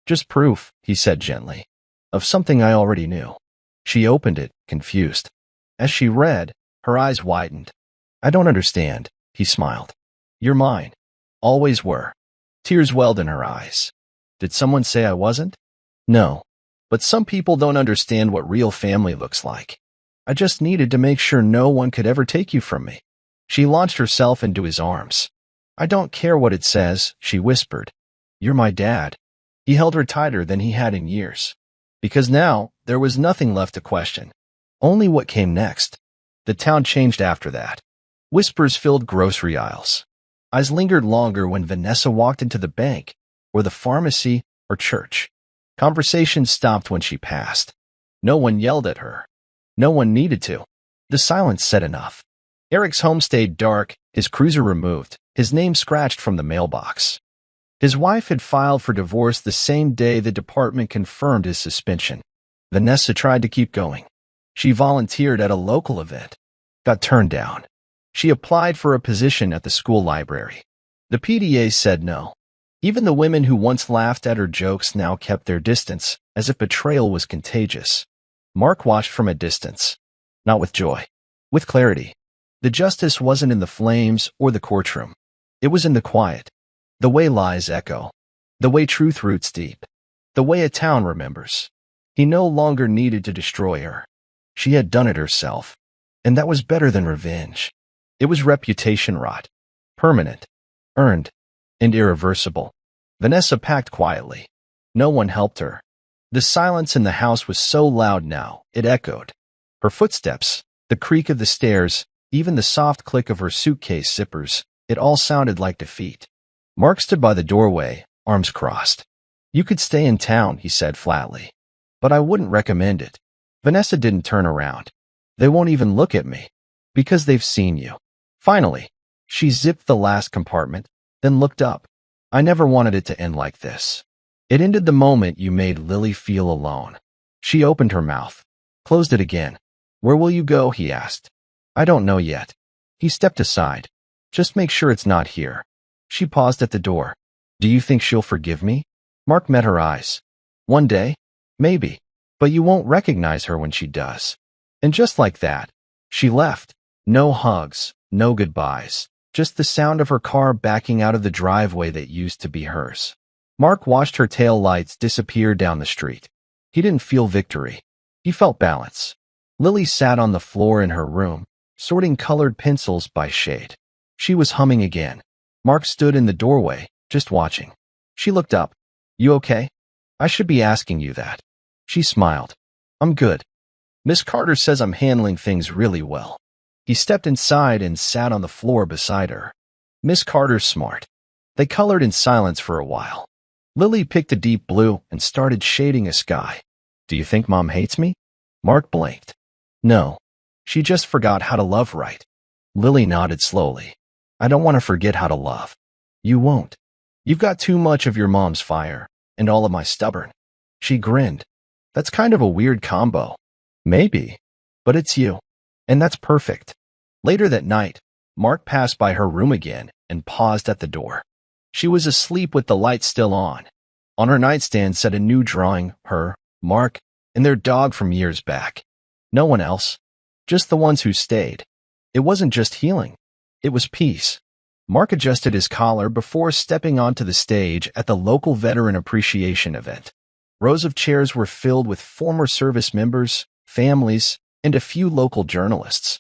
"Just proof," he said gently, "of something I already knew." She opened it, confused. As she read, her eyes widened. "I don't understand," he smiled. "You're mine. Always were." Tears welled in her eyes. "Did someone say I wasn't?" "No. But some people don't understand what real family looks like. I just needed to make sure no one could ever take you from me." She launched herself into his arms. "I don't care what it says," she whispered. "You're my dad." He held her tighter than he had in years. Because now, there was nothing left to question. Only what came next. The town changed after that. Whispers filled grocery aisles. Eyes lingered longer when Vanessa walked into the bank, or the pharmacy, or church. Conversations stopped when she passed. No one yelled at her. No one needed to. The silence said enough. Eric's home stayed dark, his cruiser removed, his name scratched from the mailbox. His wife had filed for divorce the same day the department confirmed his suspension. Vanessa tried to keep going. She volunteered at a local event. Got turned down. She applied for a position at the school library. The PDA said no. Even the women who once laughed at her jokes now kept their distance, as if betrayal was contagious. Mark watched from a distance. Not with joy. With clarity. The justice wasn't in the flames or the courtroom. It was in the quiet. The way lies echo. The way truth roots deep. The way a town remembers. He no longer needed to destroy her. She had done it herself. And that was better than revenge. It was reputation rot. Permanent. Earned. And irreversible. Vanessa packed quietly. No one helped her. The silence in the house was so loud now, it echoed. Her footsteps, the creak of the stairs, even the soft click of her suitcase zippers, it all sounded like defeat. Mark stood by the doorway, arms crossed. "You could stay in town," he said flatly. "But I wouldn't recommend it." Vanessa didn't turn around. "They won't even look at me. Because they've seen you." Finally, she zipped the last compartment, then looked up. "I never wanted it to end like this. It ended the moment you made Lily feel alone." She opened her mouth, closed it again. "Where will you go?" he asked. "I don't know yet." He stepped aside. "Just make sure it's not here." She paused at the door. "Do you think she'll forgive me?" Mark met her eyes. "One day? Maybe. But you won't recognize her when she does." And just like that, she left. No hugs, no goodbyes. Just the sound of her car backing out of the driveway that used to be hers. Mark watched her tail lights disappear down the street. He didn't feel victory. He felt balance. Lily sat on the floor in her room, sorting colored pencils by shade. She was humming again. Mark stood in the doorway, just watching. She looked up. "You okay?" "I should be asking you that." She smiled. "I'm good. Miss Carter says I'm handling things really well." He stepped inside and sat on the floor beside her. "Miss Carter's smart." They colored in silence for a while. Lily picked a deep blue and started shading a sky. "Do you think Mom hates me?" Mark blinked. "No. She just forgot how to love right." Lily nodded slowly. "I don't want to forget how to love." "You won't. You've got too much of your mom's fire, and all of my stubborn." She grinned. "That's kind of a weird combo." "Maybe. But it's you. And that's perfect." Later that night, Mark passed by her room again and paused at the door. She was asleep with the light still on. On her nightstand sat a new drawing, her, Mark, and their dog from years back. No one else. Just the ones who stayed. It wasn't just healing. It was peace. Mark adjusted his collar before stepping onto the stage at the local veteran appreciation event. Rows of chairs were filled with former service members, families, and a few local journalists.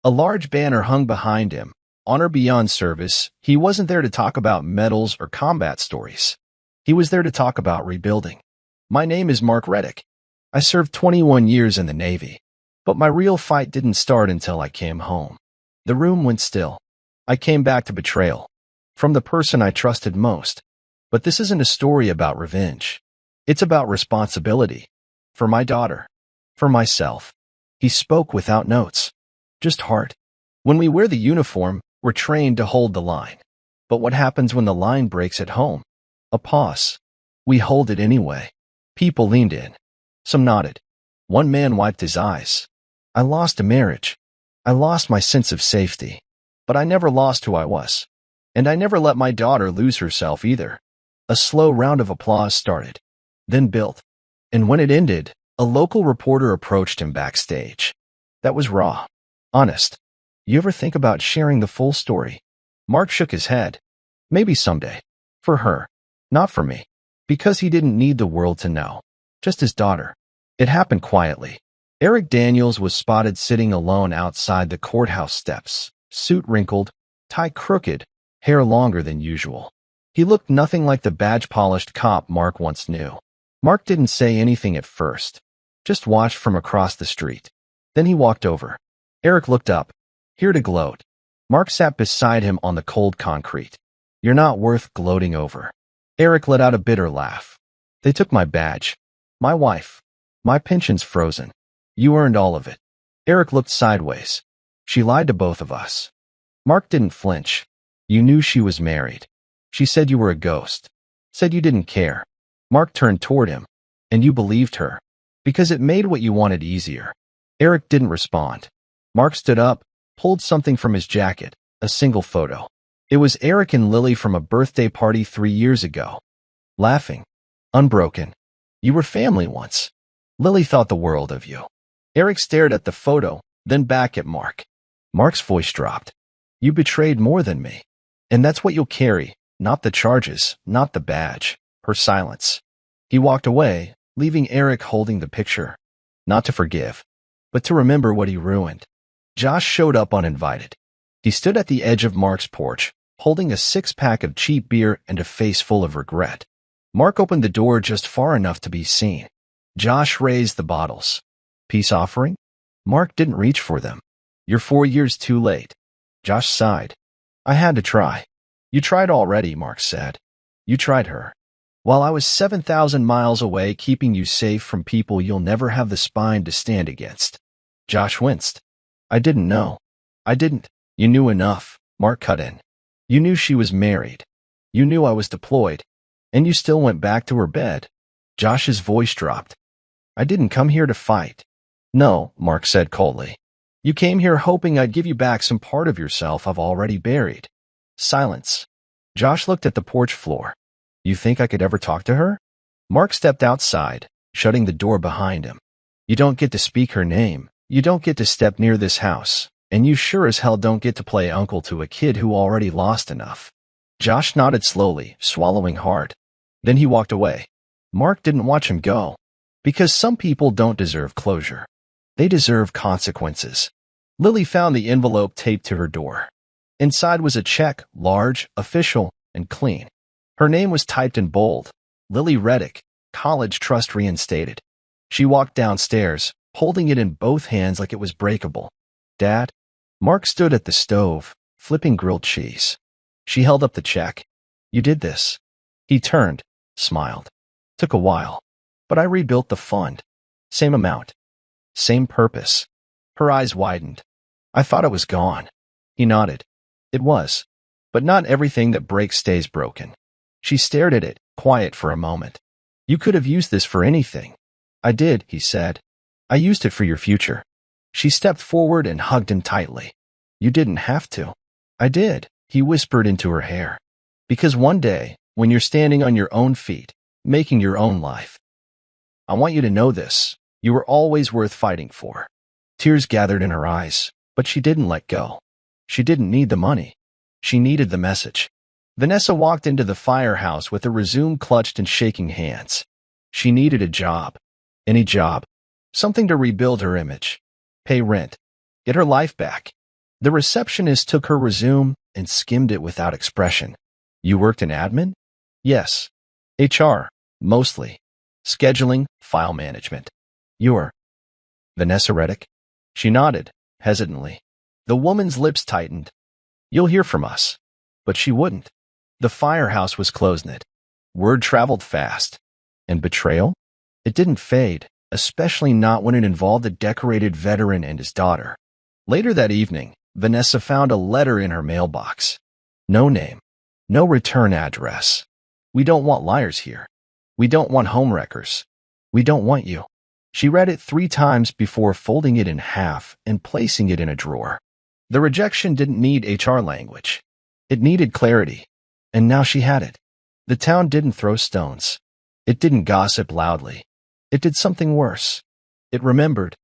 A large banner hung behind him, honor beyond service. He wasn't there to talk about medals or combat stories. He was there to talk about rebuilding. My name is Mark Reddick. I served 21 years in the Navy, but my real fight didn't start until I came home. The room went still. I came back to betrayal from the person I trusted most. But this isn't a story about revenge. It's about responsibility. For my daughter. For myself. He spoke without notes. Just heart. When we wear the uniform, we're trained to hold the line. But what happens when the line breaks at home? A pause. We hold it anyway. People leaned in. Some nodded. One man wiped his eyes. I lost a marriage. I lost my sense of safety. But I never lost who I was. And I never let my daughter lose herself either. A slow round of applause started, then built. And when it ended, a local reporter approached him backstage. That was raw. Honest. You ever think about sharing the full story? Mark shook his head. Maybe someday. For her. Not for me. Because he didn't need the world to know. Just his daughter. It happened quietly. Eric Daniels was spotted sitting alone outside the courthouse steps, suit wrinkled, tie crooked, hair longer than usual. He looked nothing like the badge-polished cop Mark once knew. Mark didn't say anything at first, just watched from across the street. Then he walked over. Eric looked up, here to gloat. Mark sat beside him on the cold concrete. You're not worth gloating over. Eric let out a bitter laugh. They took my badge. My wife. My pension's frozen. You earned all of it. Eric looked sideways. She lied to both of us. Mark didn't flinch. You knew she was married. She said you were a ghost. Said you didn't care. Mark turned toward him. And you believed her. Because it made what you wanted easier. Eric didn't respond. Mark stood up, pulled something from his jacket, a single photo. It was Eric and Lily from a birthday party 3 years ago. Laughing. Unbroken. You were family once. Lily thought the world of you. Eric stared at the photo, then back at Mark. Mark's voice dropped. You betrayed more than me. And that's what you'll carry. Not the charges, not the badge, her silence. He walked away, leaving Eric holding the picture. Not to forgive, but to remember what he ruined. Josh showed up uninvited. He stood at the edge of Mark's porch, holding a 6-pack of cheap beer and a face full of regret. Mark opened the door just far enough to be seen. Josh raised the bottles. Peace offering? Mark didn't reach for them. You're 4 years too late. Josh sighed. I had to try. You tried already, Mark said. You tried her. While I was 7,000 miles away, keeping you safe from people you'll never have the spine to stand against. Josh winced. I didn't know. I didn't. You knew enough, Mark cut in. You knew she was married. You knew I was deployed. And you still went back to her bed. Josh's voice dropped. I didn't come here to fight. No, Mark said coldly. You came here hoping I'd give you back some part of yourself I've already buried. Silence. Josh looked at the porch floor. You think I could ever talk to her? Mark stepped outside, shutting the door behind him. You don't get to speak her name. You don't get to step near this house. And you sure as hell don't get to play uncle to a kid who already lost enough. Josh nodded slowly, swallowing hard. Then he walked away. Mark didn't watch him go. Because some people don't deserve closure. They deserve consequences. Lily found the envelope taped to her door. Inside was a check, large, official, and clean. Her name was typed in bold. Lily Reddick, College Trust reinstated. She walked downstairs, holding it in both hands like it was breakable. Dad? Mark stood at the stove, flipping grilled cheese. She held up the check. You did this. He turned, smiled. Took a while. But I rebuilt the fund. Same amount. Same purpose. Her eyes widened. I thought it was gone. He nodded. It was. But not everything that breaks stays broken. She stared at it, quiet for a moment. You could have used this for anything. I did, he said. I used it for your future. She stepped forward and hugged him tightly. You didn't have to. I did, he whispered into her hair. Because one day, when you're standing on your own feet, making your own life, I want you to know this. You were always worth fighting for. Tears gathered in her eyes, but she didn't let go. She didn't need the money. She needed the message. Vanessa walked into the firehouse with a resume clutched in shaking hands. She needed a job. Any job. Something to rebuild her image. Pay rent. Get her life back. The receptionist took her resume and skimmed it without expression. You worked in admin? Yes. HR, mostly. Scheduling, file management. You're Vanessa Reddick? She nodded, hesitantly. The woman's lips tightened. You'll hear from us. But she wouldn't. The firehouse was close-knit. Word traveled fast. And betrayal? It didn't fade, especially not when it involved a decorated veteran and his daughter. Later that evening, Vanessa found a letter in her mailbox. No name. No return address. We don't want liars here. We don't want homewreckers. We don't want you. She read it 3 times before folding it in half and placing it in a drawer. The rejection didn't need HR language. It needed clarity. And now she had it. The town didn't throw stones. It didn't gossip loudly. It did something worse. It remembered.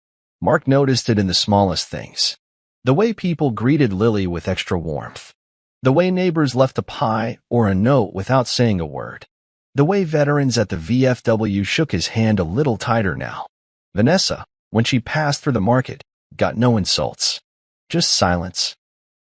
Mark noticed it in the smallest things. The way people greeted Lily with extra warmth. The way neighbors left a pie or a note without saying a word. The way veterans at the VFW shook his hand a little tighter now. Vanessa, when she passed through the market, got no insults. Just silence.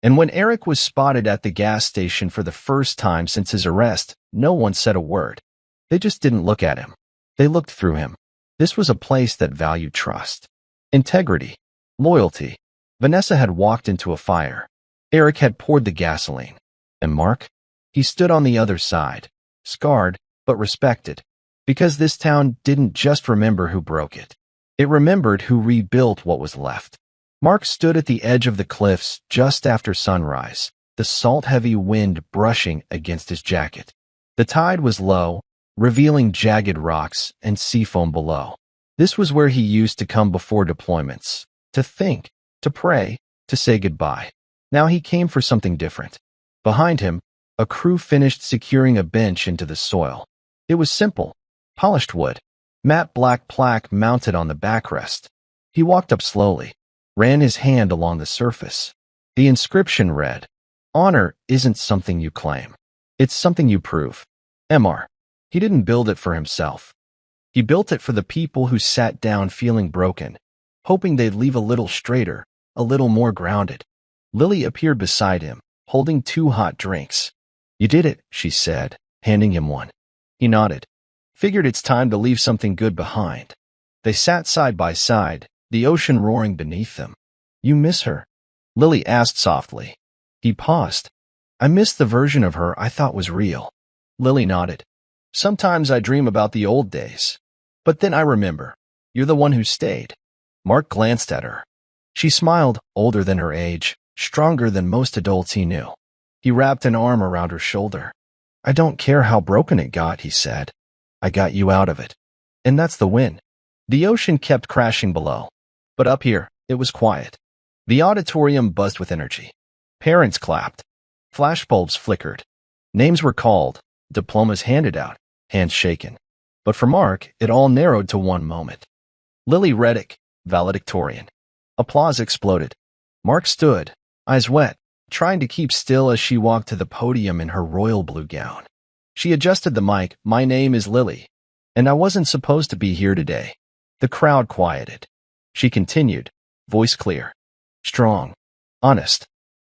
And when Eric was spotted at the gas station for the first time since his arrest, no one said a word. They just didn't look at him. They looked through him. This was a place that valued trust, integrity, loyalty. Vanessa had walked into a fire. Eric had poured the gasoline. And Mark? He stood on the other side, scarred but respected, because this town didn't just remember who broke it. It remembered who rebuilt what was left. Mark stood at the edge of the cliffs just after sunrise, the salt-heavy wind brushing against his jacket. The tide was low, revealing jagged rocks and sea foam below. This was where he used to come before deployments, to think, to pray, to say goodbye. Now he came for something different. Behind him, a crew finished securing a bench into the soil. It was simple, polished wood, matte black plaque mounted on the backrest. He walked up slowly, ran his hand along the surface. The inscription read, "Honor isn't something you claim. It's something you prove." Mr. He didn't build it for himself. He built it for the people who sat down feeling broken, hoping they'd leave a little straighter, a little more grounded. Lily appeared beside him, holding 2 hot drinks. "You did it," she said, handing him one. He nodded. Figured it's time to leave something good behind. They sat side by side, the ocean roaring beneath them. "You miss her?" Lily asked softly. He paused. "I miss the version of her I thought was real." Lily nodded. "Sometimes I dream about the old days. But then I remember. You're the one who stayed." Mark glanced at her. She smiled, older than her age, stronger than most adults he knew. He wrapped an arm around her shoulder. "I don't care how broken it got," he said. "I got you out of it. And that's the win." The ocean kept crashing below. But up here, it was quiet. The auditorium buzzed with energy. Parents clapped. Flashbulbs flickered. Names were called. Diplomas handed out. Hands shaken. But for Mark, it all narrowed to one moment. Lily Reddick, valedictorian. Applause exploded. Mark stood, eyes wet, trying to keep still as she walked to the podium in her royal blue gown. She adjusted the mic. "My name is Lily, and I wasn't supposed to be here today." The crowd quieted. She continued, voice clear, strong, honest.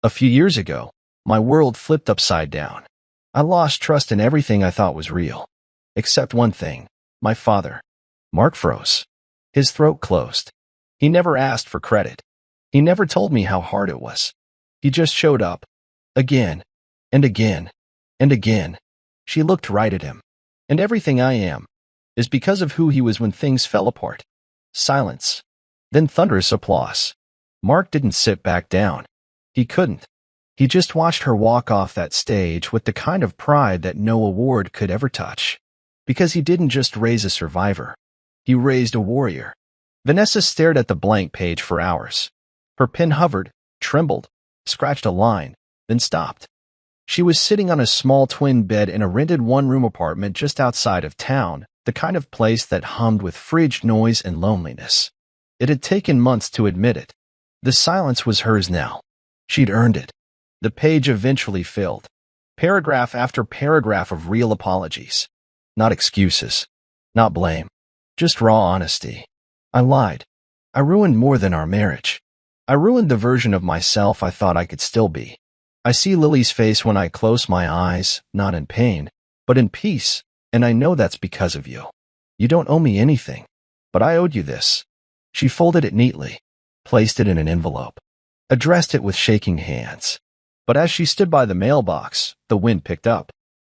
"A few years ago, my world flipped upside down. I lost trust in everything I thought was real. Except one thing, my father." Mark froze. His throat closed. He never asked for credit. He never told me how hard it was. He just showed up. Again, and again, and again. She looked right at him. "And everything I am is because of who he was when things fell apart." Silence. Then thunderous applause. Mark didn't sit back down. He couldn't. He just watched her walk off that stage with the kind of pride that no award could ever touch. Because he didn't just raise a survivor. He raised a warrior. Vanessa stared at the blank page for hours. Her pen hovered, trembled, scratched a line, then stopped. She was sitting on a small twin bed in a rented one-room apartment just outside of town, the kind of place that hummed with fridge noise and loneliness. It had taken months to admit it. The silence was hers now. She'd earned it. The page eventually filled. Paragraph after paragraph of real apologies. Not excuses. Not blame. Just raw honesty. "I lied. I ruined more than our marriage. I ruined the version of myself I thought I could still be. I see Lily's face when I close my eyes, not in pain, but in peace, and I know that's because of you. You don't owe me anything, but I owed you this. She folded it neatly, placed it in an envelope, addressed it with shaking hands. But as she stood by the mailbox, the wind picked up.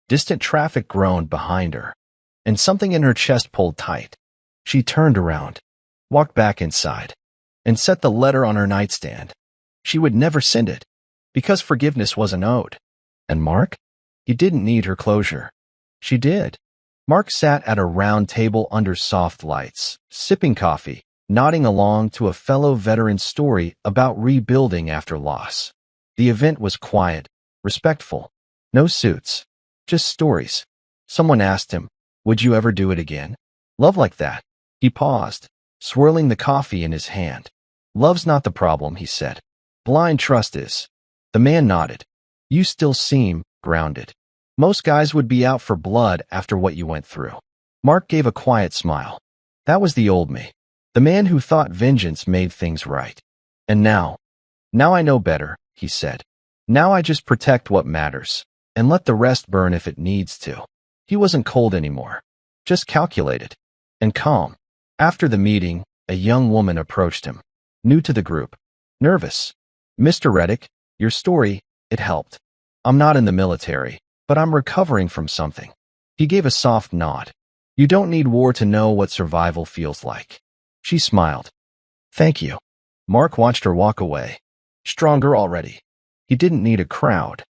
Distant traffic groaned behind her, and something in her chest pulled tight. She turned around, walked back inside, and set the letter on her nightstand. She would never send it, because forgiveness wasn't owed. And Mark? He didn't need her closure. She did. Mark sat at a round table under soft lights, sipping coffee, nodding along to a fellow veteran's story about rebuilding after loss. The event was quiet, respectful. No suits, just stories. Someone asked him, "Would you ever do it again? Love like that?" He paused, swirling the coffee in his hand. "Love's not the problem," he said. "Blind trust is." The man nodded. "You still seem grounded. Most guys would be out for blood after what you went through." Mark gave a quiet smile. That was the old me. The man who thought vengeance made things right. And now I know better, he said. Now I just protect what matters, and let the rest burn if it needs to. He wasn't cold anymore, just calculated and calm. After the meeting, a young woman approached him, new to the group, nervous. "Mr. Reddick, your story, it helped. I'm not in the military, but I'm recovering from something." He gave a soft nod. "You don't need war to know what survival feels like." She smiled. "Thank you." Mark watched her walk away, stronger already. He didn't need a crowd,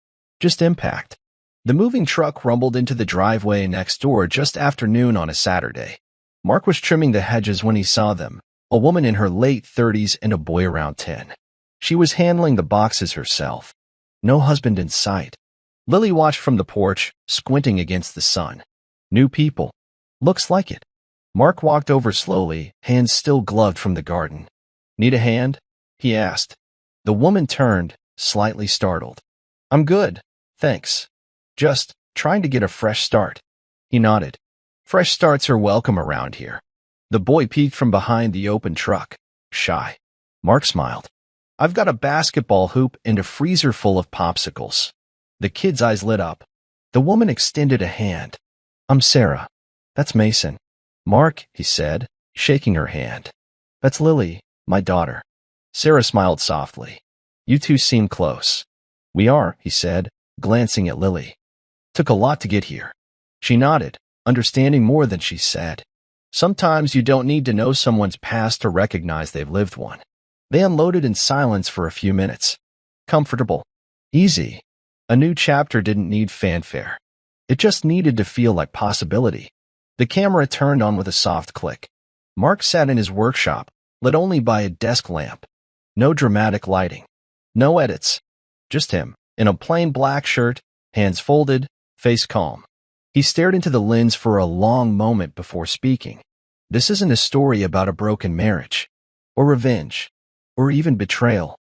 just impact. The moving truck rumbled into the driveway next door just after noon on a Saturday. Mark was trimming the hedges when he saw them, a woman in her late 30s and a boy around 10. She was handling the boxes herself. No husband in sight. Lily watched from the porch, squinting against the sun. New people. Looks like it. Mark walked over slowly, hands still gloved from the garden. "Need a hand?" he asked. The woman turned, slightly startled. "I'm good, thanks. Just trying to get a fresh start." He nodded. "Fresh starts are welcome around here." The boy peeked from behind the open truck, shy. Mark smiled. "I've got a basketball hoop and a freezer full of popsicles." The kid's eyes lit up. The woman extended a hand. "I'm Sarah. That's Mason." "Mark," he said, shaking her hand. "That's Lily, my daughter." Sarah smiled softly. "You two seem close." "We are," he said, glancing at Lily. "Took a lot to get here." She nodded, understanding more than she said. Sometimes you don't need to know someone's past to recognize they've lived one. They unloaded in silence for a few minutes. Comfortable. Easy. A new chapter didn't need fanfare. It just needed to feel like possibility. The camera turned on with a soft click. Mark sat in his workshop, lit only by a desk lamp. No dramatic lighting. No edits. Just him, in a plain black shirt, hands folded, face calm. He stared into the lens for a long moment before speaking. This isn't a story about a broken marriage, or revenge, or even betrayal.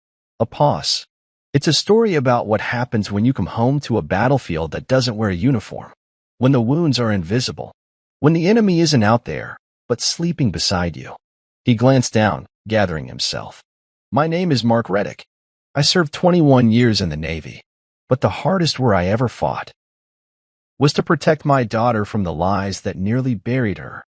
A pause. It's a story about what happens when you come home to a battlefield that doesn't wear a uniform, when the wounds are invisible, when the enemy isn't out there, but sleeping beside you. He glanced down, gathering himself. "My name is Mark Reddick. I served 21 years in the Navy, but the hardest war I ever fought was to protect my daughter from the lies that nearly buried her."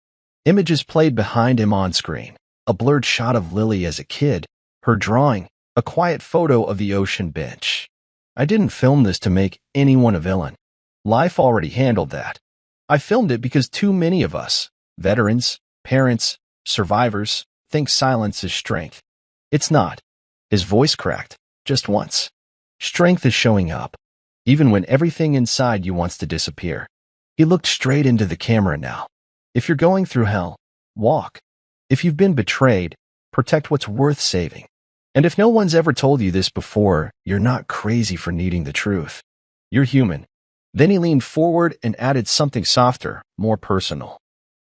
Images played behind him on screen. A blurred shot of Lily as a kid, her drawing, a quiet photo of the ocean bench. "I didn't film this to make anyone a villain. Life already handled that. I filmed it because too many of us, veterans, parents, survivors, think silence is strength. It's not." His voice cracked, just once. "Strength is showing up, even when everything inside you wants to disappear." He looked straight into the camera now. If you're going through hell, walk. If you've been betrayed, protect what's worth saving. And if no one's ever told you this before, you're not crazy for needing the truth. You're human. Then he leaned forward and added something softer, more personal.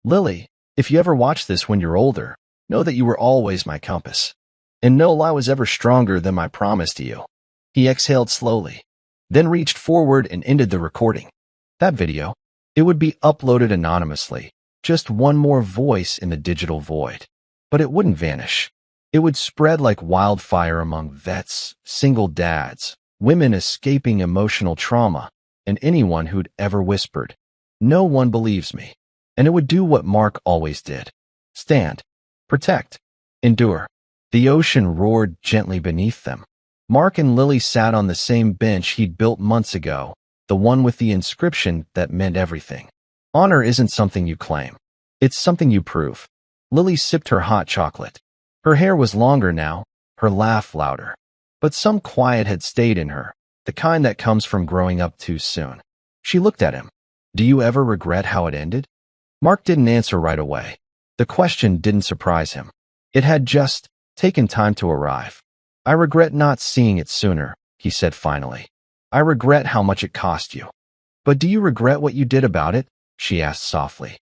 "Lily, if you ever watch this when you're older, know that you were always my compass. And no lie was ever stronger than my promise to you." He exhaled slowly, then reached forward and ended the recording. That video, it would be uploaded anonymously, just one more voice in the digital void. But it wouldn't vanish. It would spread like wildfire among vets, single dads, women escaping emotional trauma, and anyone who'd ever whispered, "No one believes me." And it would do what Mark always did: stand, protect, endure. The ocean roared gently beneath them. Mark and Lily sat on the same bench he'd built months ago, the one with the inscription that meant everything. Honor isn't something you claim. It's something you prove. Lily sipped her hot chocolate. Her hair was longer now, her laugh louder. But some quiet had stayed in her, the kind that comes from growing up too soon. She looked at him. "Do you ever regret how it ended?" Mark didn't answer right away. The question didn't surprise him. It had just taken time to arrive. "I regret not seeing it sooner," he said finally. "I regret how much it cost you." "But do you regret what you did about it?" she asked softly.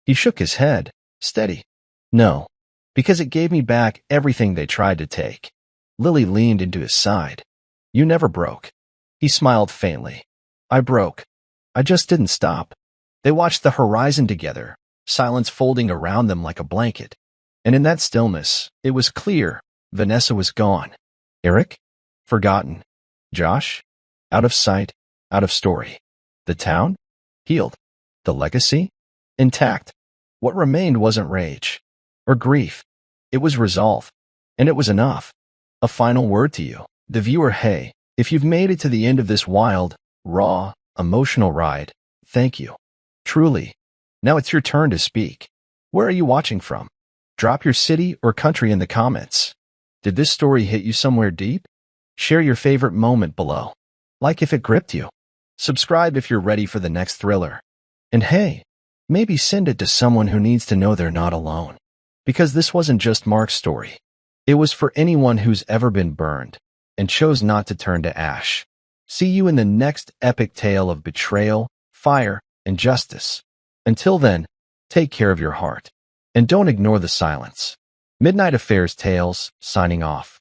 He shook his head, steady. "No, because it gave me back everything they tried to take." Lily leaned into his side. "You never broke." He smiled faintly. "I broke. I just didn't stop." They watched the horizon together, silence folding around them like a blanket. And in that stillness, it was clear Vanessa was gone. Eric? Forgotten. Josh? Out of sight, out of story. The town? Healed. The legacy? Intact. What remained wasn't rage or grief. It was resolve. And it was enough. A final word to you, the viewer. Hey, if you've made it to the end of this wild, raw, emotional ride, thank you. Truly. Now it's your turn to speak. Where are you watching from? Drop your city or country in the comments. Did this story hit you somewhere deep? Share your favorite moment below. Like if it gripped you. Subscribe if you're ready for the next thriller. And hey, maybe send it to someone who needs to know they're not alone. Because this wasn't just Mark's story. It was for anyone who's ever been burned and chose not to turn to ash. See you in the next epic tale of betrayal, fire, and justice. Until then, take care of your heart. And don't ignore the silence. Midnight Affairs Tales, signing off.